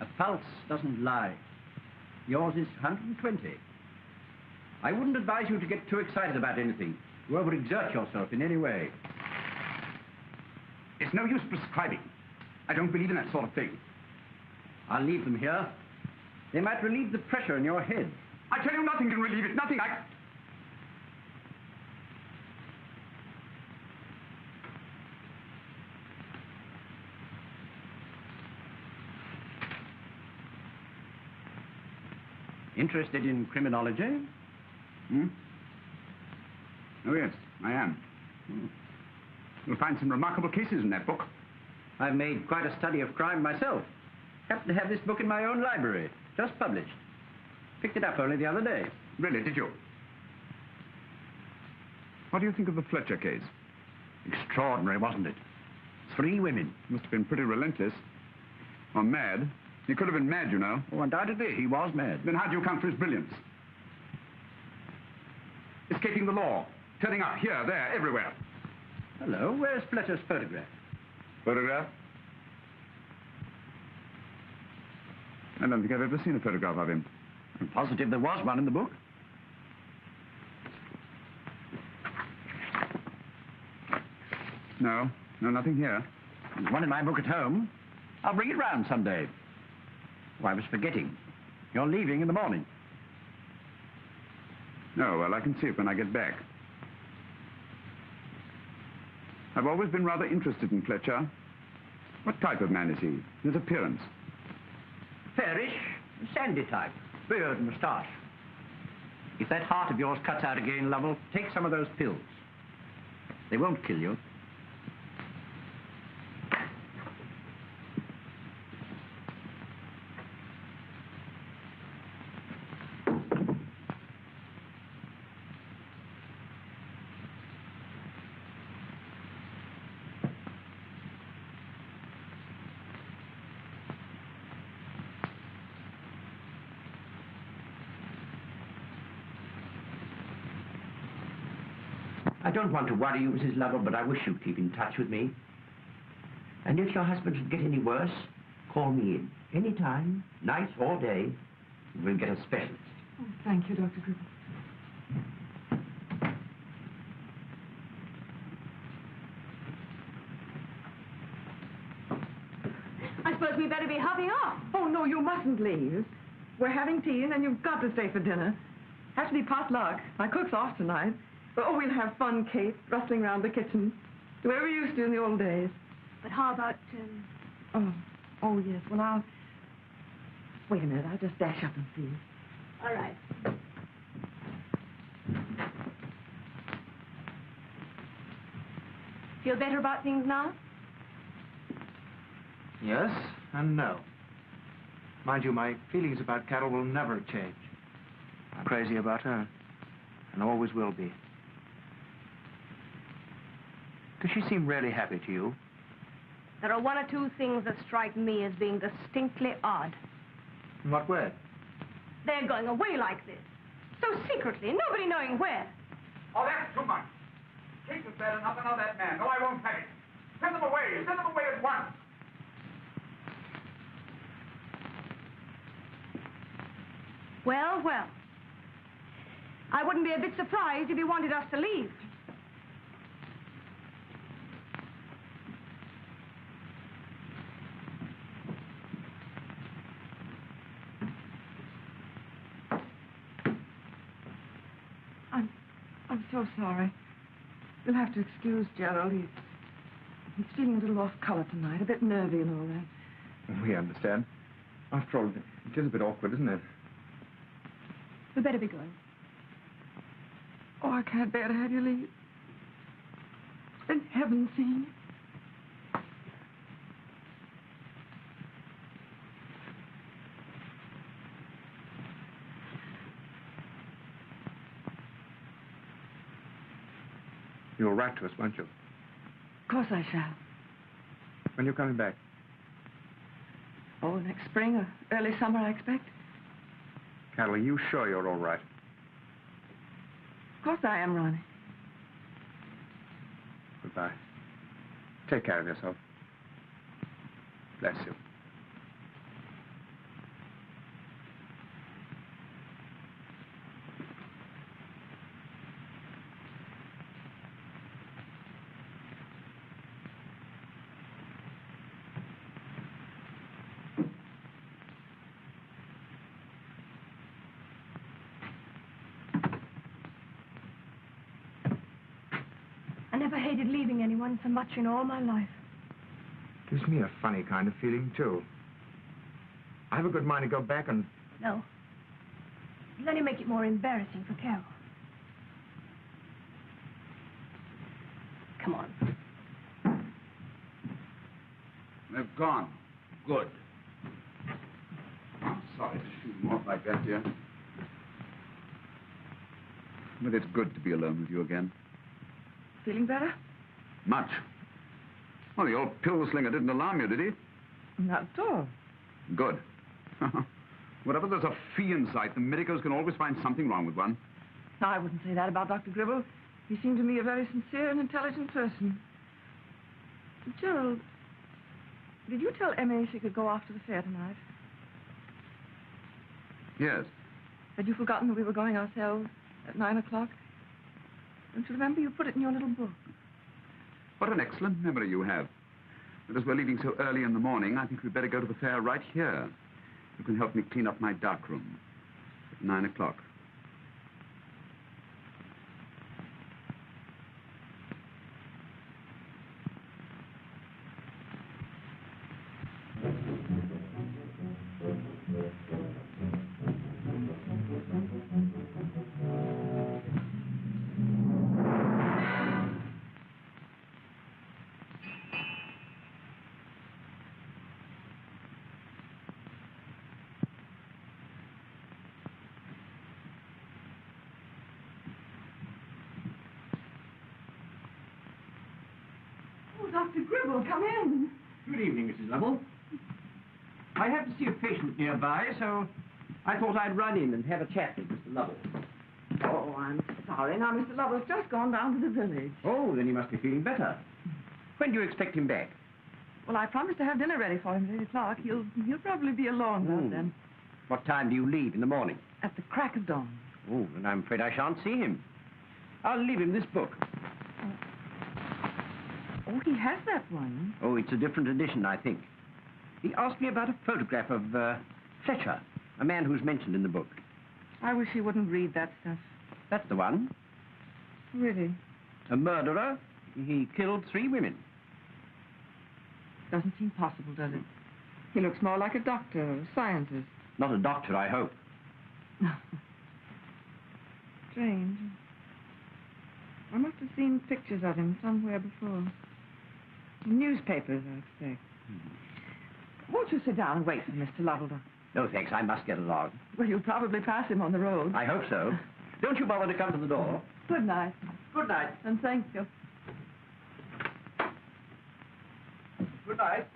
A pulse doesn't lie. Yours is 120. I wouldn't advise you to get too excited about anything, to overexert yourself in any way. It's no use prescribing. I don't believe in that sort of thing. I'll leave them here. They might relieve the pressure in your head. I tell you, nothing can relieve it. Nothing. Interested in criminology? Hmm? Oh, yes, I am. You'll find some remarkable cases in that book. I've made quite a study of crime myself. Happen to have this book in my own library, just published. Picked it up only the other day. Really, did you? What do you think of the Fletcher case? Extraordinary, wasn't it? 3 women. Must have been pretty relentless. Or mad. He could have been mad, you know. Oh, undoubtedly, he was mad. Then how do you account for his brilliance? Escaping the law. Turning up here, there, everywhere. Hello, where's Fletcher's photograph? Photograph? I don't think I've ever seen a photograph of him. I'm positive there was one in the book. No, nothing here. There's one in my book at home. I'll bring it round someday. Oh, I was forgetting. You're leaving in the morning. No, well, I can see it when I get back. I've always been rather interested in Fletcher. What type of man is he? His appearance? Fairish, sandy type. Beard and moustache. If that heart of yours cuts out again, Lovell, take some of those pills. They won't kill you. I don't want to worry you, Mrs. Lovell, but I wish you'd keep in touch with me. And if your husband should get any worse, call me in. Any time, night or day, and we'll get a specialist. Oh, thank you, Dr. Cooper. I suppose we better be hurrying off. Oh, no, you mustn't leave. We're having tea, and then you've got to stay for dinner. Has to be past luck. My cook's off tonight. Oh, we'll have fun, Kate, rustling around the kitchen. The way we used to in the old days. But how about, Oh, yes. Well, I'll... Wait a minute. I'll just dash up and see. all right. Feel better about things now? Yes and no. Mind you, my feelings about Carol will never change. I'm crazy about her, and always will be. Does she seem really happy to you? There are 1 or 2 things that strike me as being distinctly odd. In what way? They're going away like this. So secretly, nobody knowing where. Oh, that's too much. Kate was bad enough to know that man. No, I won't have it. Send them away. Send them away at once. Well, well. I wouldn't be a bit surprised if he wanted us to leave. I'm so sorry. You'll have to excuse Gerald. He's feeling a little off color tonight, a bit nervy and all that. We understand. After all, it is a bit awkward, isn't it? We better be going. Oh, I can't bear to have you leave. In heaven's name. You'll write to us, won't you? Of course I shall. When are you coming back? Oh, next spring or early summer, I expect. Carol, are you sure you're all right? Of course I am, Ronnie. Goodbye. Take care of yourself. Bless you. I never hated leaving anyone so much in all my life. Gives me a funny kind of feeling, too. I have a good mind to go back and... No. It'll only make it more embarrassing for Carol. Come on. They've gone. Good. I'm sorry to shoot them off like that, dear. But it's good to be alone with you again. Feeling better? Much. Well, the old pill slinger didn't alarm you, did he? Not at all. Good. Whatever there's a fee in sight, the medicos can always find something wrong with one. No, I wouldn't say that about Dr. Gribble. He seemed to me a very sincere and intelligent person. Gerald, did you tell Emmy she could go off to the fair tonight? Yes. Had you forgotten that we were going ourselves at 9 o'clock? Don't you remember? You put it in your little book. What an excellent memory you have. But as we're leaving so early in the morning, I think we'd better go to the fair right here. You can help me clean up my dark room at 9 o'clock. Dr. Gribble, come in. Good evening, Mrs. Lovell. I have to see a patient nearby, so I thought I'd run in and have a chat with Mr. Lovell. Oh, I'm sorry. Now, Mr. Lovell's just gone down to the village. Oh, then he must be feeling better. When do you expect him back? Well, I promised to have dinner ready for him at 8 o'clock. He'll probably be alone by then. What time do you leave in the morning? At the crack of dawn. Oh, then I'm afraid I shan't see him. I'll leave him this book. Oh, he has that one. Oh, it's a different edition, I think. He asked me about a photograph of Fletcher, a man who's mentioned in the book. I wish he wouldn't read that stuff. That's the one. Really? A murderer. He killed 3 women. Doesn't seem possible, does it? He looks more like a doctor or a scientist. Not a doctor, I hope. Strange. I must have seen pictures of him somewhere before. In newspapers, I expect. Won't you sit down and wait for Mr. Lovell? No, thanks. I must get along. Well, you'll probably pass him on the road. I hope so. Don't you bother to come to the door. Good night. Good night. And thank you. Good night.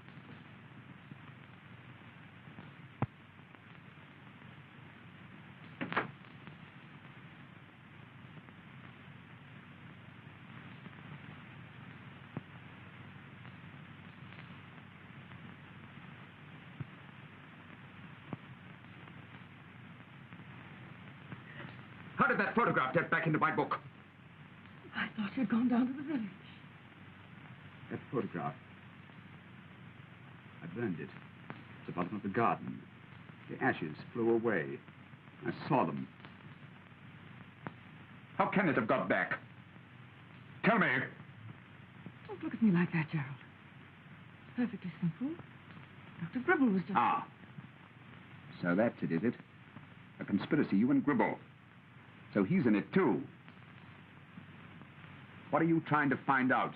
How did that photograph get back into my book? I thought you'd gone down to the village. That photograph. I burned it. At the bottom of the garden. The ashes flew away. I saw them. How can it have got back? Tell me. Don't look at me like that, Gerald. It's perfectly simple. Dr. Gribble was just... Ah. So that's it, is it? A conspiracy, you and Gribble. So he's in it, too. What are you trying to find out?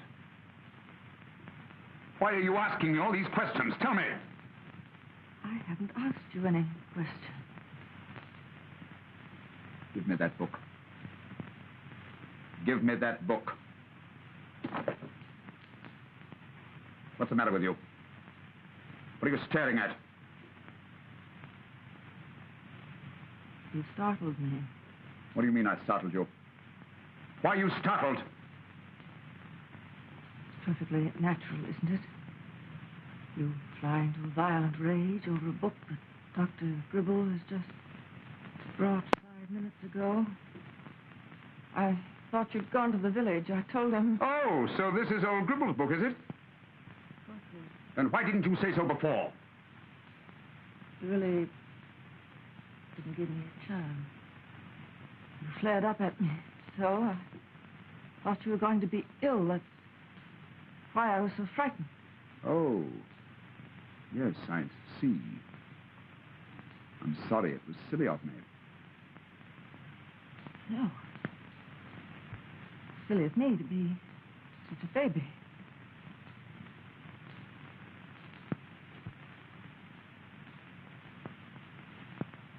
Why are you asking me all these questions? Tell me. I haven't asked you any questions. Give me that book. Give me that book. What's the matter with you? What are you staring at? You startled me. What do you mean I startled you? Why are you startled? It's perfectly natural, isn't it? You fly into a violent rage over a book that Dr. Gribble has just brought 5 minutes ago. I thought you'd gone to the village. I told him... Oh, so this is old Gribble's book, is it? Then why didn't you say so before? You really didn't give me a chance. You flared up at me, so I thought you were going to be ill. That's why I was so frightened. Oh, yes, I see. I'm sorry, it was silly of me. No. Silly of me to be such a baby.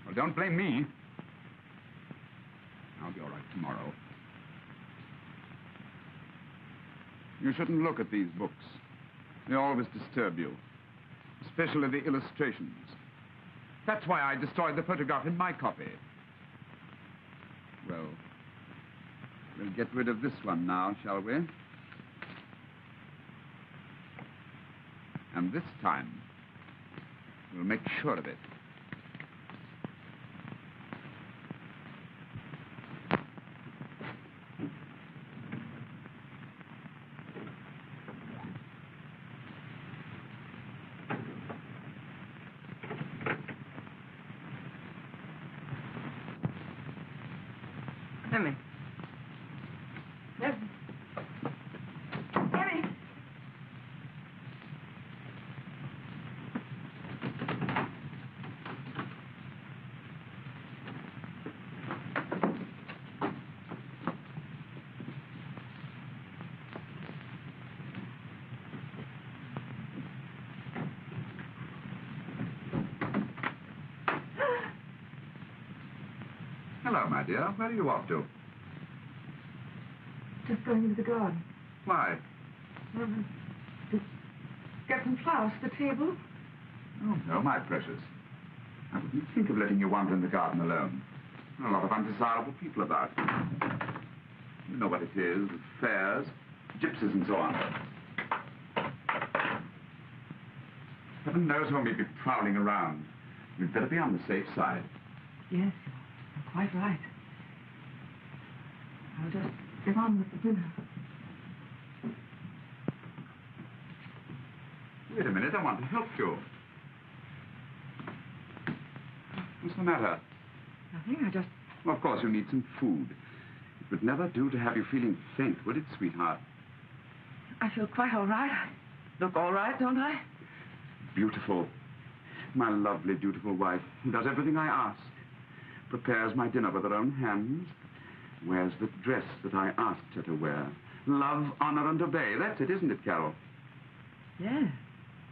Well, don't blame me. I'll be all right tomorrow. You shouldn't look at these books. They always disturb you, especially the illustrations. That's why I destroyed the photograph in my copy. Well, we'll get rid of this one now, shall we? And this time, we'll make sure of it. Emmy. Yes. Emmy. Hello, my dear. Where are you off to? Just going into the garden. Why? To get some flowers for the table. Oh, no, my precious. I wouldn't think of letting you wander in the garden alone. There are a lot of undesirable people about. You know what it is, fairs, gypsies and so on. Heaven knows who may be prowling around. You'd better be on the safe side. Yes, you're quite right. I'll just get on with the dinner. Wait a minute, I want to help you. What's the matter? Nothing, I just... Well, of course, you need some food. It would never do to have you feeling faint, would it, sweetheart? I feel quite all right. I look all right, don't I? Beautiful. My lovely, beautiful wife, who does everything I ask. Prepares my dinner with her own hands. Wears the dress that I asked her to wear. Love, honor, and obey. That's it, isn't it, Carol? Yes.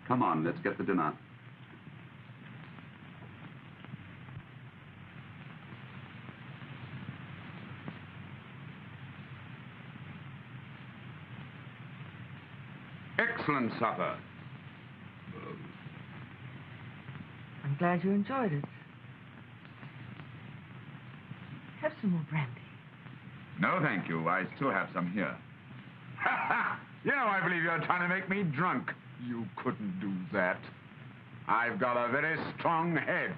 Come on, let's get the dinner. Excellent supper. I'm glad you enjoyed it. Have some more brandy. No, thank you. I still have some here. Ha ha! You know, I believe you're trying to make me drunk. You couldn't do that. I've got a very strong head.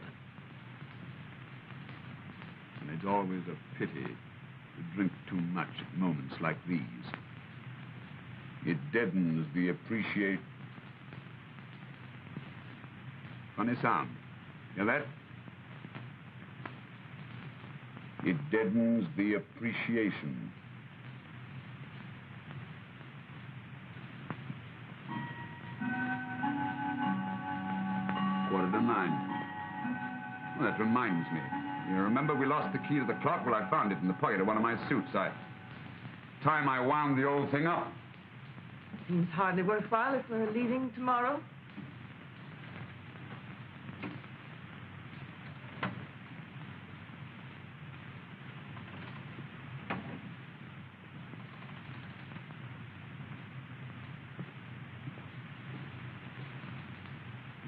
And it's always a pity to drink too much at moments like these. It deadens the appreciate... Funny sound. Hear that? It deadens the appreciation. Quarter to 9. Well, that reminds me. You remember we lost the key to the clock? Well, I found it in the pocket of one of my suits. Time I wound the old thing up. Seems hardly worthwhile if we're leaving tomorrow.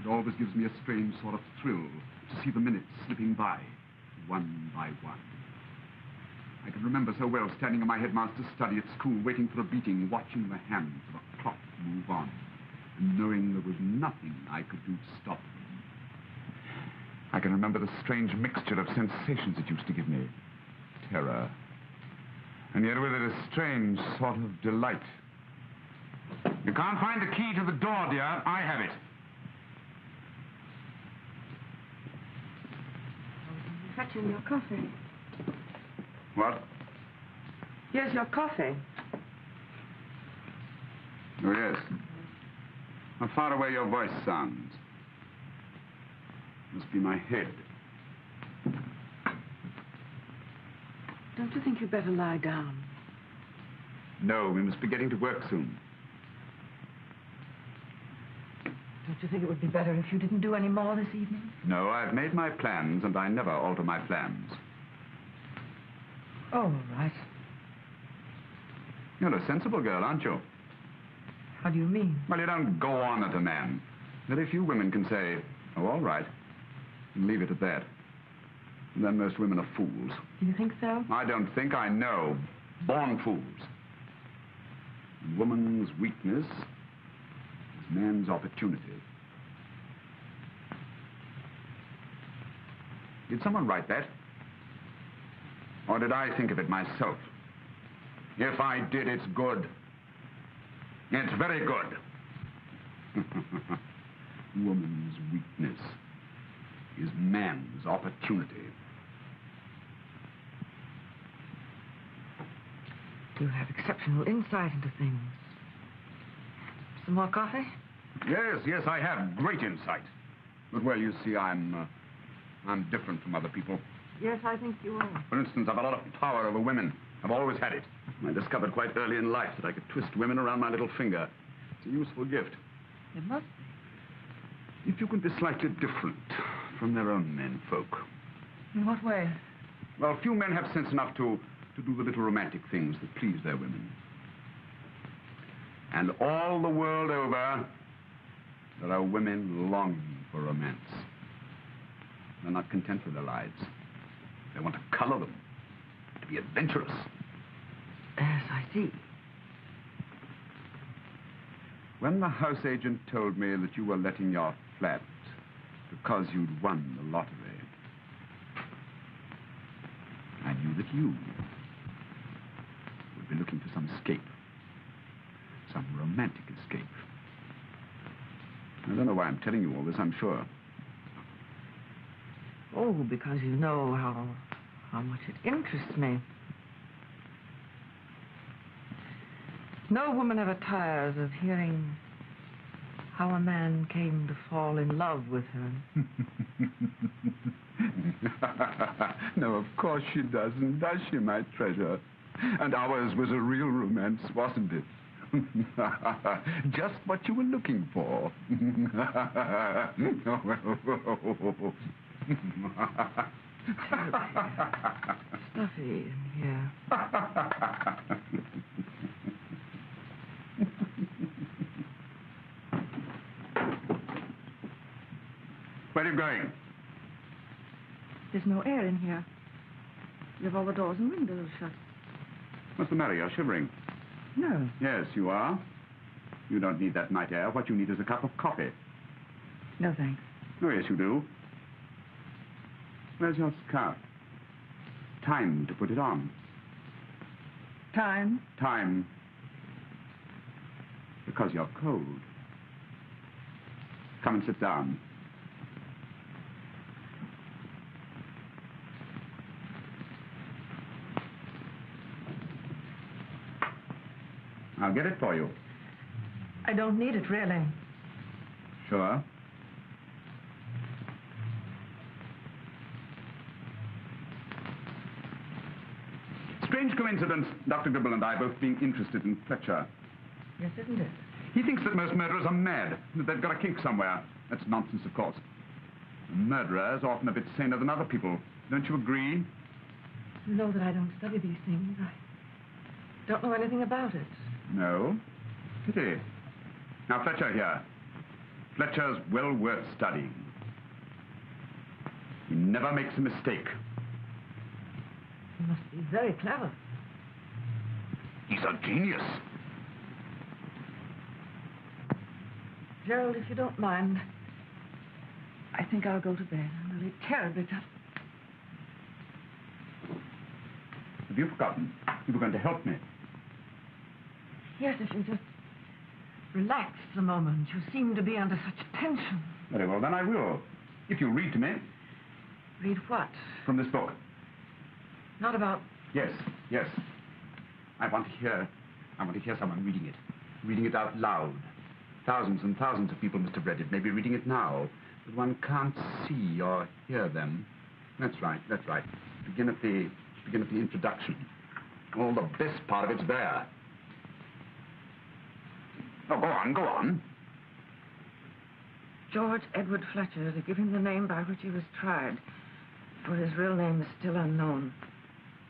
It always gives me a strange sort of thrill to see the minutes slipping by, one by one. I can remember so well standing in my headmaster's study at school, waiting for a beating, watching the hands of a clock move on, and knowing there was nothing I could do to stop them. I can remember the strange mixture of sensations it used to give me. Terror. And yet with it a strange sort of delight. You can't find the key to the door, dear. I have it. Fetching your coffee. What? Here's your coffee. Oh, yes. How far away your voice sounds. Must be my head. Don't you think you'd better lie down? No, we must be getting to work soon. Don't you think it would be better if you didn't do any more this evening? No, I've made my plans, and I never alter my plans. Oh, all right. You're a sensible girl, aren't you? How do you mean? Well, you don't go on at a man. Very few women can say, oh, all right, and leave it at that. And then most women are fools. Do you think so? I don't think, I know. Born fools. Woman's weakness is man's opportunity. Did someone write that? Or did I think of it myself? If I did, it's good. It's very good. Woman's weakness is man's opportunity. You have exceptional insight into things. Some more coffee? Yes, I have great insight. But, well, you see, I'm different from other people. Yes, I think you are. For instance, I've a lot of power over women. I've always had it. I discovered quite early in life that I could twist women around my little finger. It's a useful gift. It must be. If you can be slightly different from their own men folk. In what way? Well, few men have sense enough to do the little romantic things that please their women. And all the world over, there are women longing for romance. They're not content with their lives. They want to color them, to be adventurous. Yes, I see. When the house agent told me that you were letting your flat because you'd won the lottery, I knew that you would be looking for some escape, some romantic escape. I don't know why I'm telling you all this, I'm sure. Oh, because you know how much it interests me. No woman ever tires of hearing how a man came to fall in love with her. No, of course she doesn't, does she, my treasure? And ours was a real romance, wasn't it? Just what you were looking for. Stuffy in here. Where are you going? There's no air in here. You have all the doors and windows shut. What's the matter? You're shivering. No. Yes, you are. You don't need that night air. What you need is a cup of coffee. No, thanks. Oh, yes, you do. Where's your scarf? Time to put it on. Time? Time. Because you're cold. Come and sit down. I'll get it for you. I don't need it, really. Sure. Strange coincidence, Dr. Gribble and I both being interested in Fletcher. Yes, isn't it? He thinks that most murderers are mad, that they've got a kink somewhere. That's nonsense, of course. A murderer is often a bit saner than other people. Don't you agree? You know that I don't study these things. I don't know anything about it. No? Pity. Now, Fletcher here. Fletcher's well worth studying. He never makes a mistake. He must be very clever. He's a genius. Gerald, if you don't mind, I think I'll go to bed. I'm really terribly tired. Have you forgotten? You were going to help me. Yes, if you just relax a moment. You seem to be under such tension. Very well, then I will. If you read to me. Read what? From this book. Not about... Yes, yes. I want to hear someone reading it. Reading it out loud. Thousands and thousands of people must have read it, maybe reading it now. But one can't see or hear them. That's right, that's right. Begin at the introduction. All the best part of it's there. Oh, go on, go on. George Edward Fletcher, to give him the name by which he was tried, for his real name is still unknown,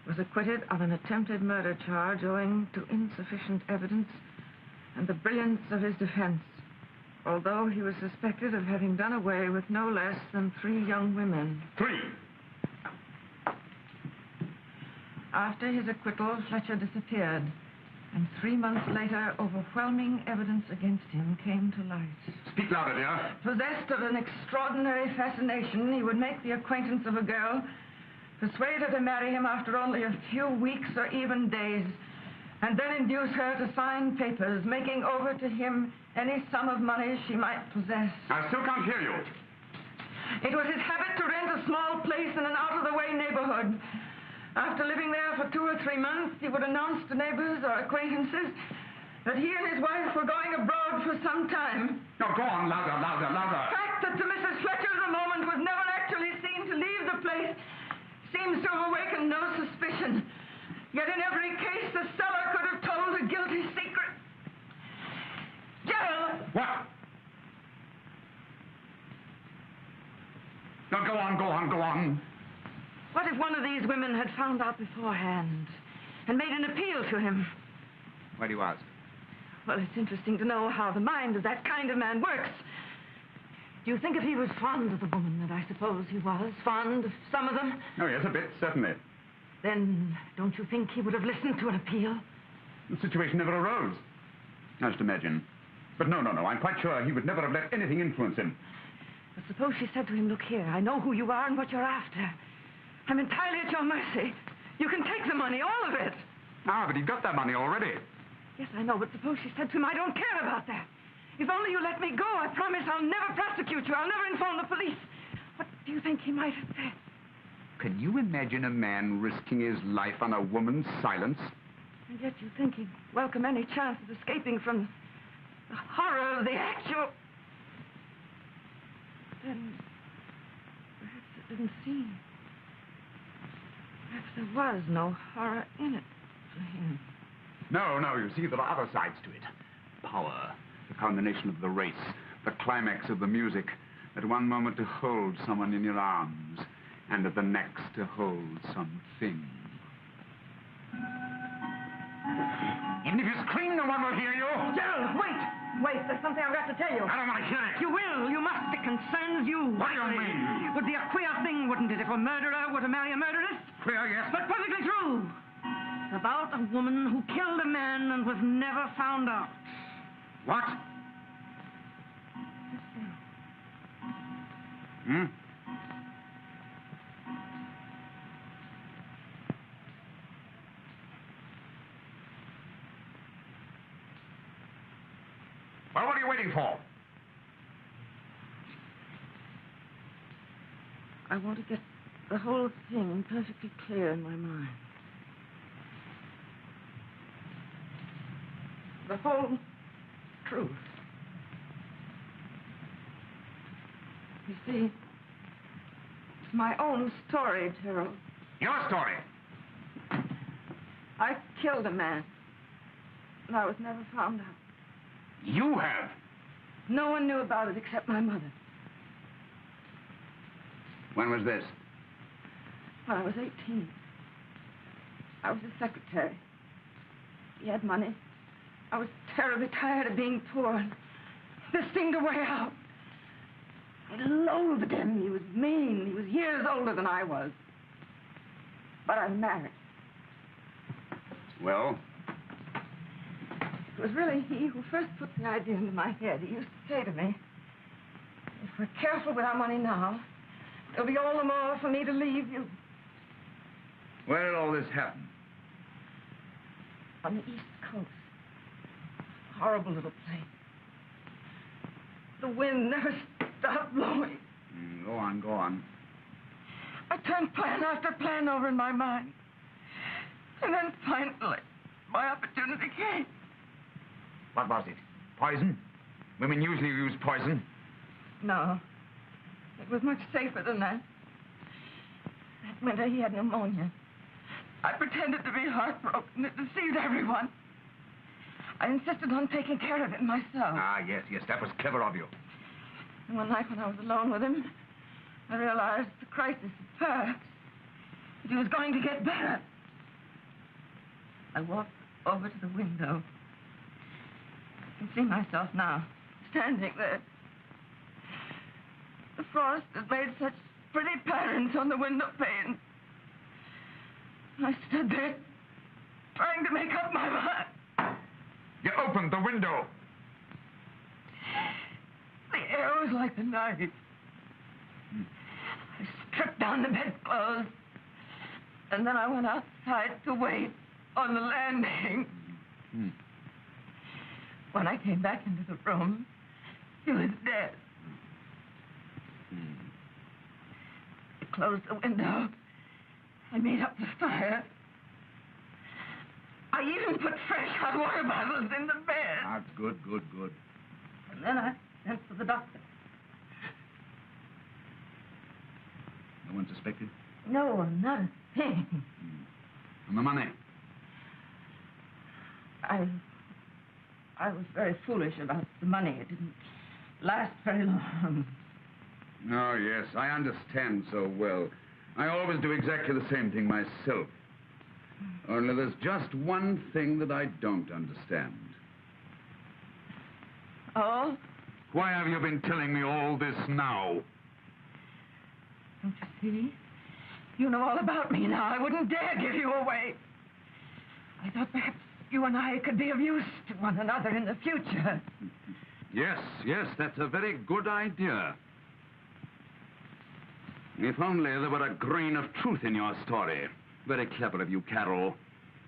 was acquitted of an attempted murder charge owing to insufficient evidence and the brilliance of his defense, although he was suspected of having done away with no less than 3 young women. 3? After his acquittal, Fletcher disappeared, and 3 months later, overwhelming evidence against him came to light. Speak louder, dear. Possessed of an extraordinary fascination, he would make the acquaintance of a girl, persuade her to marry him after only a few weeks or even days, and then induce her to sign papers, making over to him any sum of money she might possess. I still can't hear you. It was his habit to rent a small place in an out-of-the-way neighborhood. After living there for 2 or 3 months, he would announce to neighbors or acquaintances that he and his wife were going abroad for some time. No, go on, louder, louder, louder. The fact that to Mrs. Fletcher the moment was never actually seen to leave the place seems to have awakened no suspicion. Yet in every case, the seller could have told a guilty secret. Gerald! What? No, go on, go on, go on. What if one of these women had found out beforehand and made an appeal to him? Why do you ask? Well, it's interesting to know how the mind of that kind of man works. Do you think if he was fond of the woman that I suppose he was, fond of some of them? Oh, yes, a bit, certainly. Then don't you think he would have listened to an appeal? The situation never arose. I just imagine. But no, I'm quite sure he would never have let anything influence him. But suppose she said to him, look here, I know who you are and what you're after. I'm entirely at your mercy. You can take the money, all of it. Ah, but he got that money already. Yes, I know, but suppose she said to him, I don't care about that. If only you let me go, I promise I'll never prosecute you. I'll never inform the police. What do you think he might have said? Can you imagine a man risking his life on a woman's silence? And yet you think he'd welcome any chance of escaping from the horror of the actual... Then perhaps it didn't seem. Perhaps there was no horror in it for him. No, you see, there are other sides to it. Power, the culmination of the race, the climax of the music. At one moment to hold someone in your arms, and at the next to hold something. Even if you scream, no one will hear you. Gerald, wait! Wait, there's something I've got to tell you. I don't want to hear it. You will. You must. It concerns you. What do you mean? It would be a queer thing, wouldn't it, if a murderer were to marry a murderess? Queer, yes. But perfectly true. It's about a woman who killed a man and was never found out. What? Hmm? Well, what are you waiting for? I want to get the whole thing perfectly clear in my mind. The whole truth. You see, it's my own story, Gerald. Your story. I killed a man, and I was never found out. You have. No one knew about it except my mother. When was this? When I was 18. I was his secretary. He had money. I was terribly tired of being poor. This seemed a way out. scolded him. He was mean. He was years older than I was. But I married. Well? It was really he who first put the idea into my head. He used to say to me, if we're careful with our money now, there'll be all the more for me to leave you. Where did all this happen? On the East Coast. Horrible little place. The wind never stopped blowing. Go on, go on. I turned plan after plan over in my mind. And then finally, my opportunity came. What was it? Poison? Women usually use poison. No. It was much safer than that. That winter he had pneumonia. I pretended to be heartbroken. It deceived everyone. I insisted on taking care of it myself. Ah, yes, that was clever of you. And one night when I was alone with him, I realized the crisis had passed. That he was going to get better. I walked over to the window. I can see myself now, standing there. The frost had made such pretty patterns on the window panes. I stood there, trying to make up my mind. You opened the window. The air was like the night. I stripped down the bedclothes, and then I went outside to wait on the landing. When I came back into the room, he was dead. I closed the window. I made up the fire. I even put fresh hot water bottles in the bed. That's good. And then I sent for the doctor. No one suspected? No one, not a thing. And the money? I was very foolish about the money. It didn't last very long. Oh, yes, I understand so well. I always do exactly the same thing myself. Only there's just one thing that I don't understand. Oh? Why have you been telling me all this now? Don't you see? You know all about me now. I wouldn't dare give you away. I thought perhaps you and I could be of use to one another in the future. Yes, that's a very good idea. If only there were a grain of truth in your story. Very clever of you, Carol.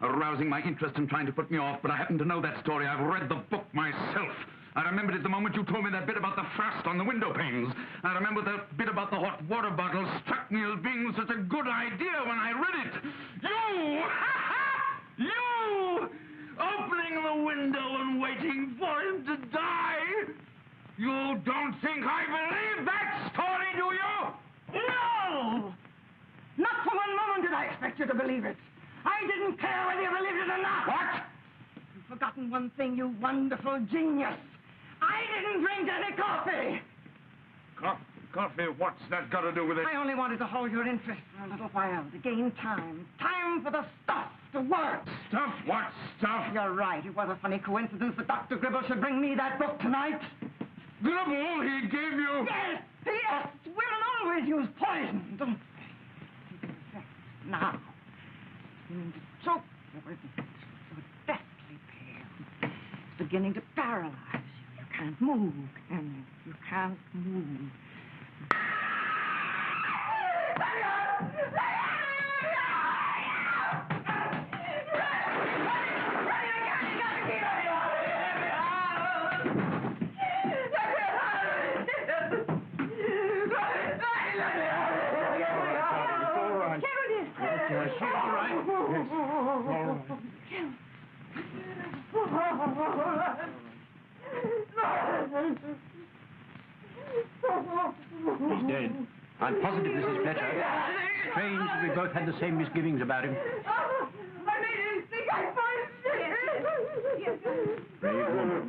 Arousing my interest and trying to put me off, but I happen to know that story. I've read the book myself. I remembered it the moment you told me that bit about the frost on the window panes. I remember that bit about the hot water bottle struck me as being such a good idea when I read it. You! You! Opening the window and waiting for him to die! You don't think I believe that story, do you? No! Not for one moment did I expect you to believe it. I didn't care whether you believed it or not. What? You've forgotten one thing, you wonderful genius. I didn't drink any coffee. Coffee? What's that got to do with it? I only wanted to hold your interest for a little while, to gain time. Time for the stuff to work. Stuff? What stuff? You're right. It was a funny coincidence that Dr. Gribble should bring me that book tonight. Gribble, he gave you... Yes. Women always use poison, don't they? Now, you mean to choke you with it. You're deathly pale. It's beginning to paralyze you. You can't move, can you? You can't move. He's dead. I'm positive this is better. Strange that we both had the same misgivings about him. I made him think I poisoned him. Brave woman.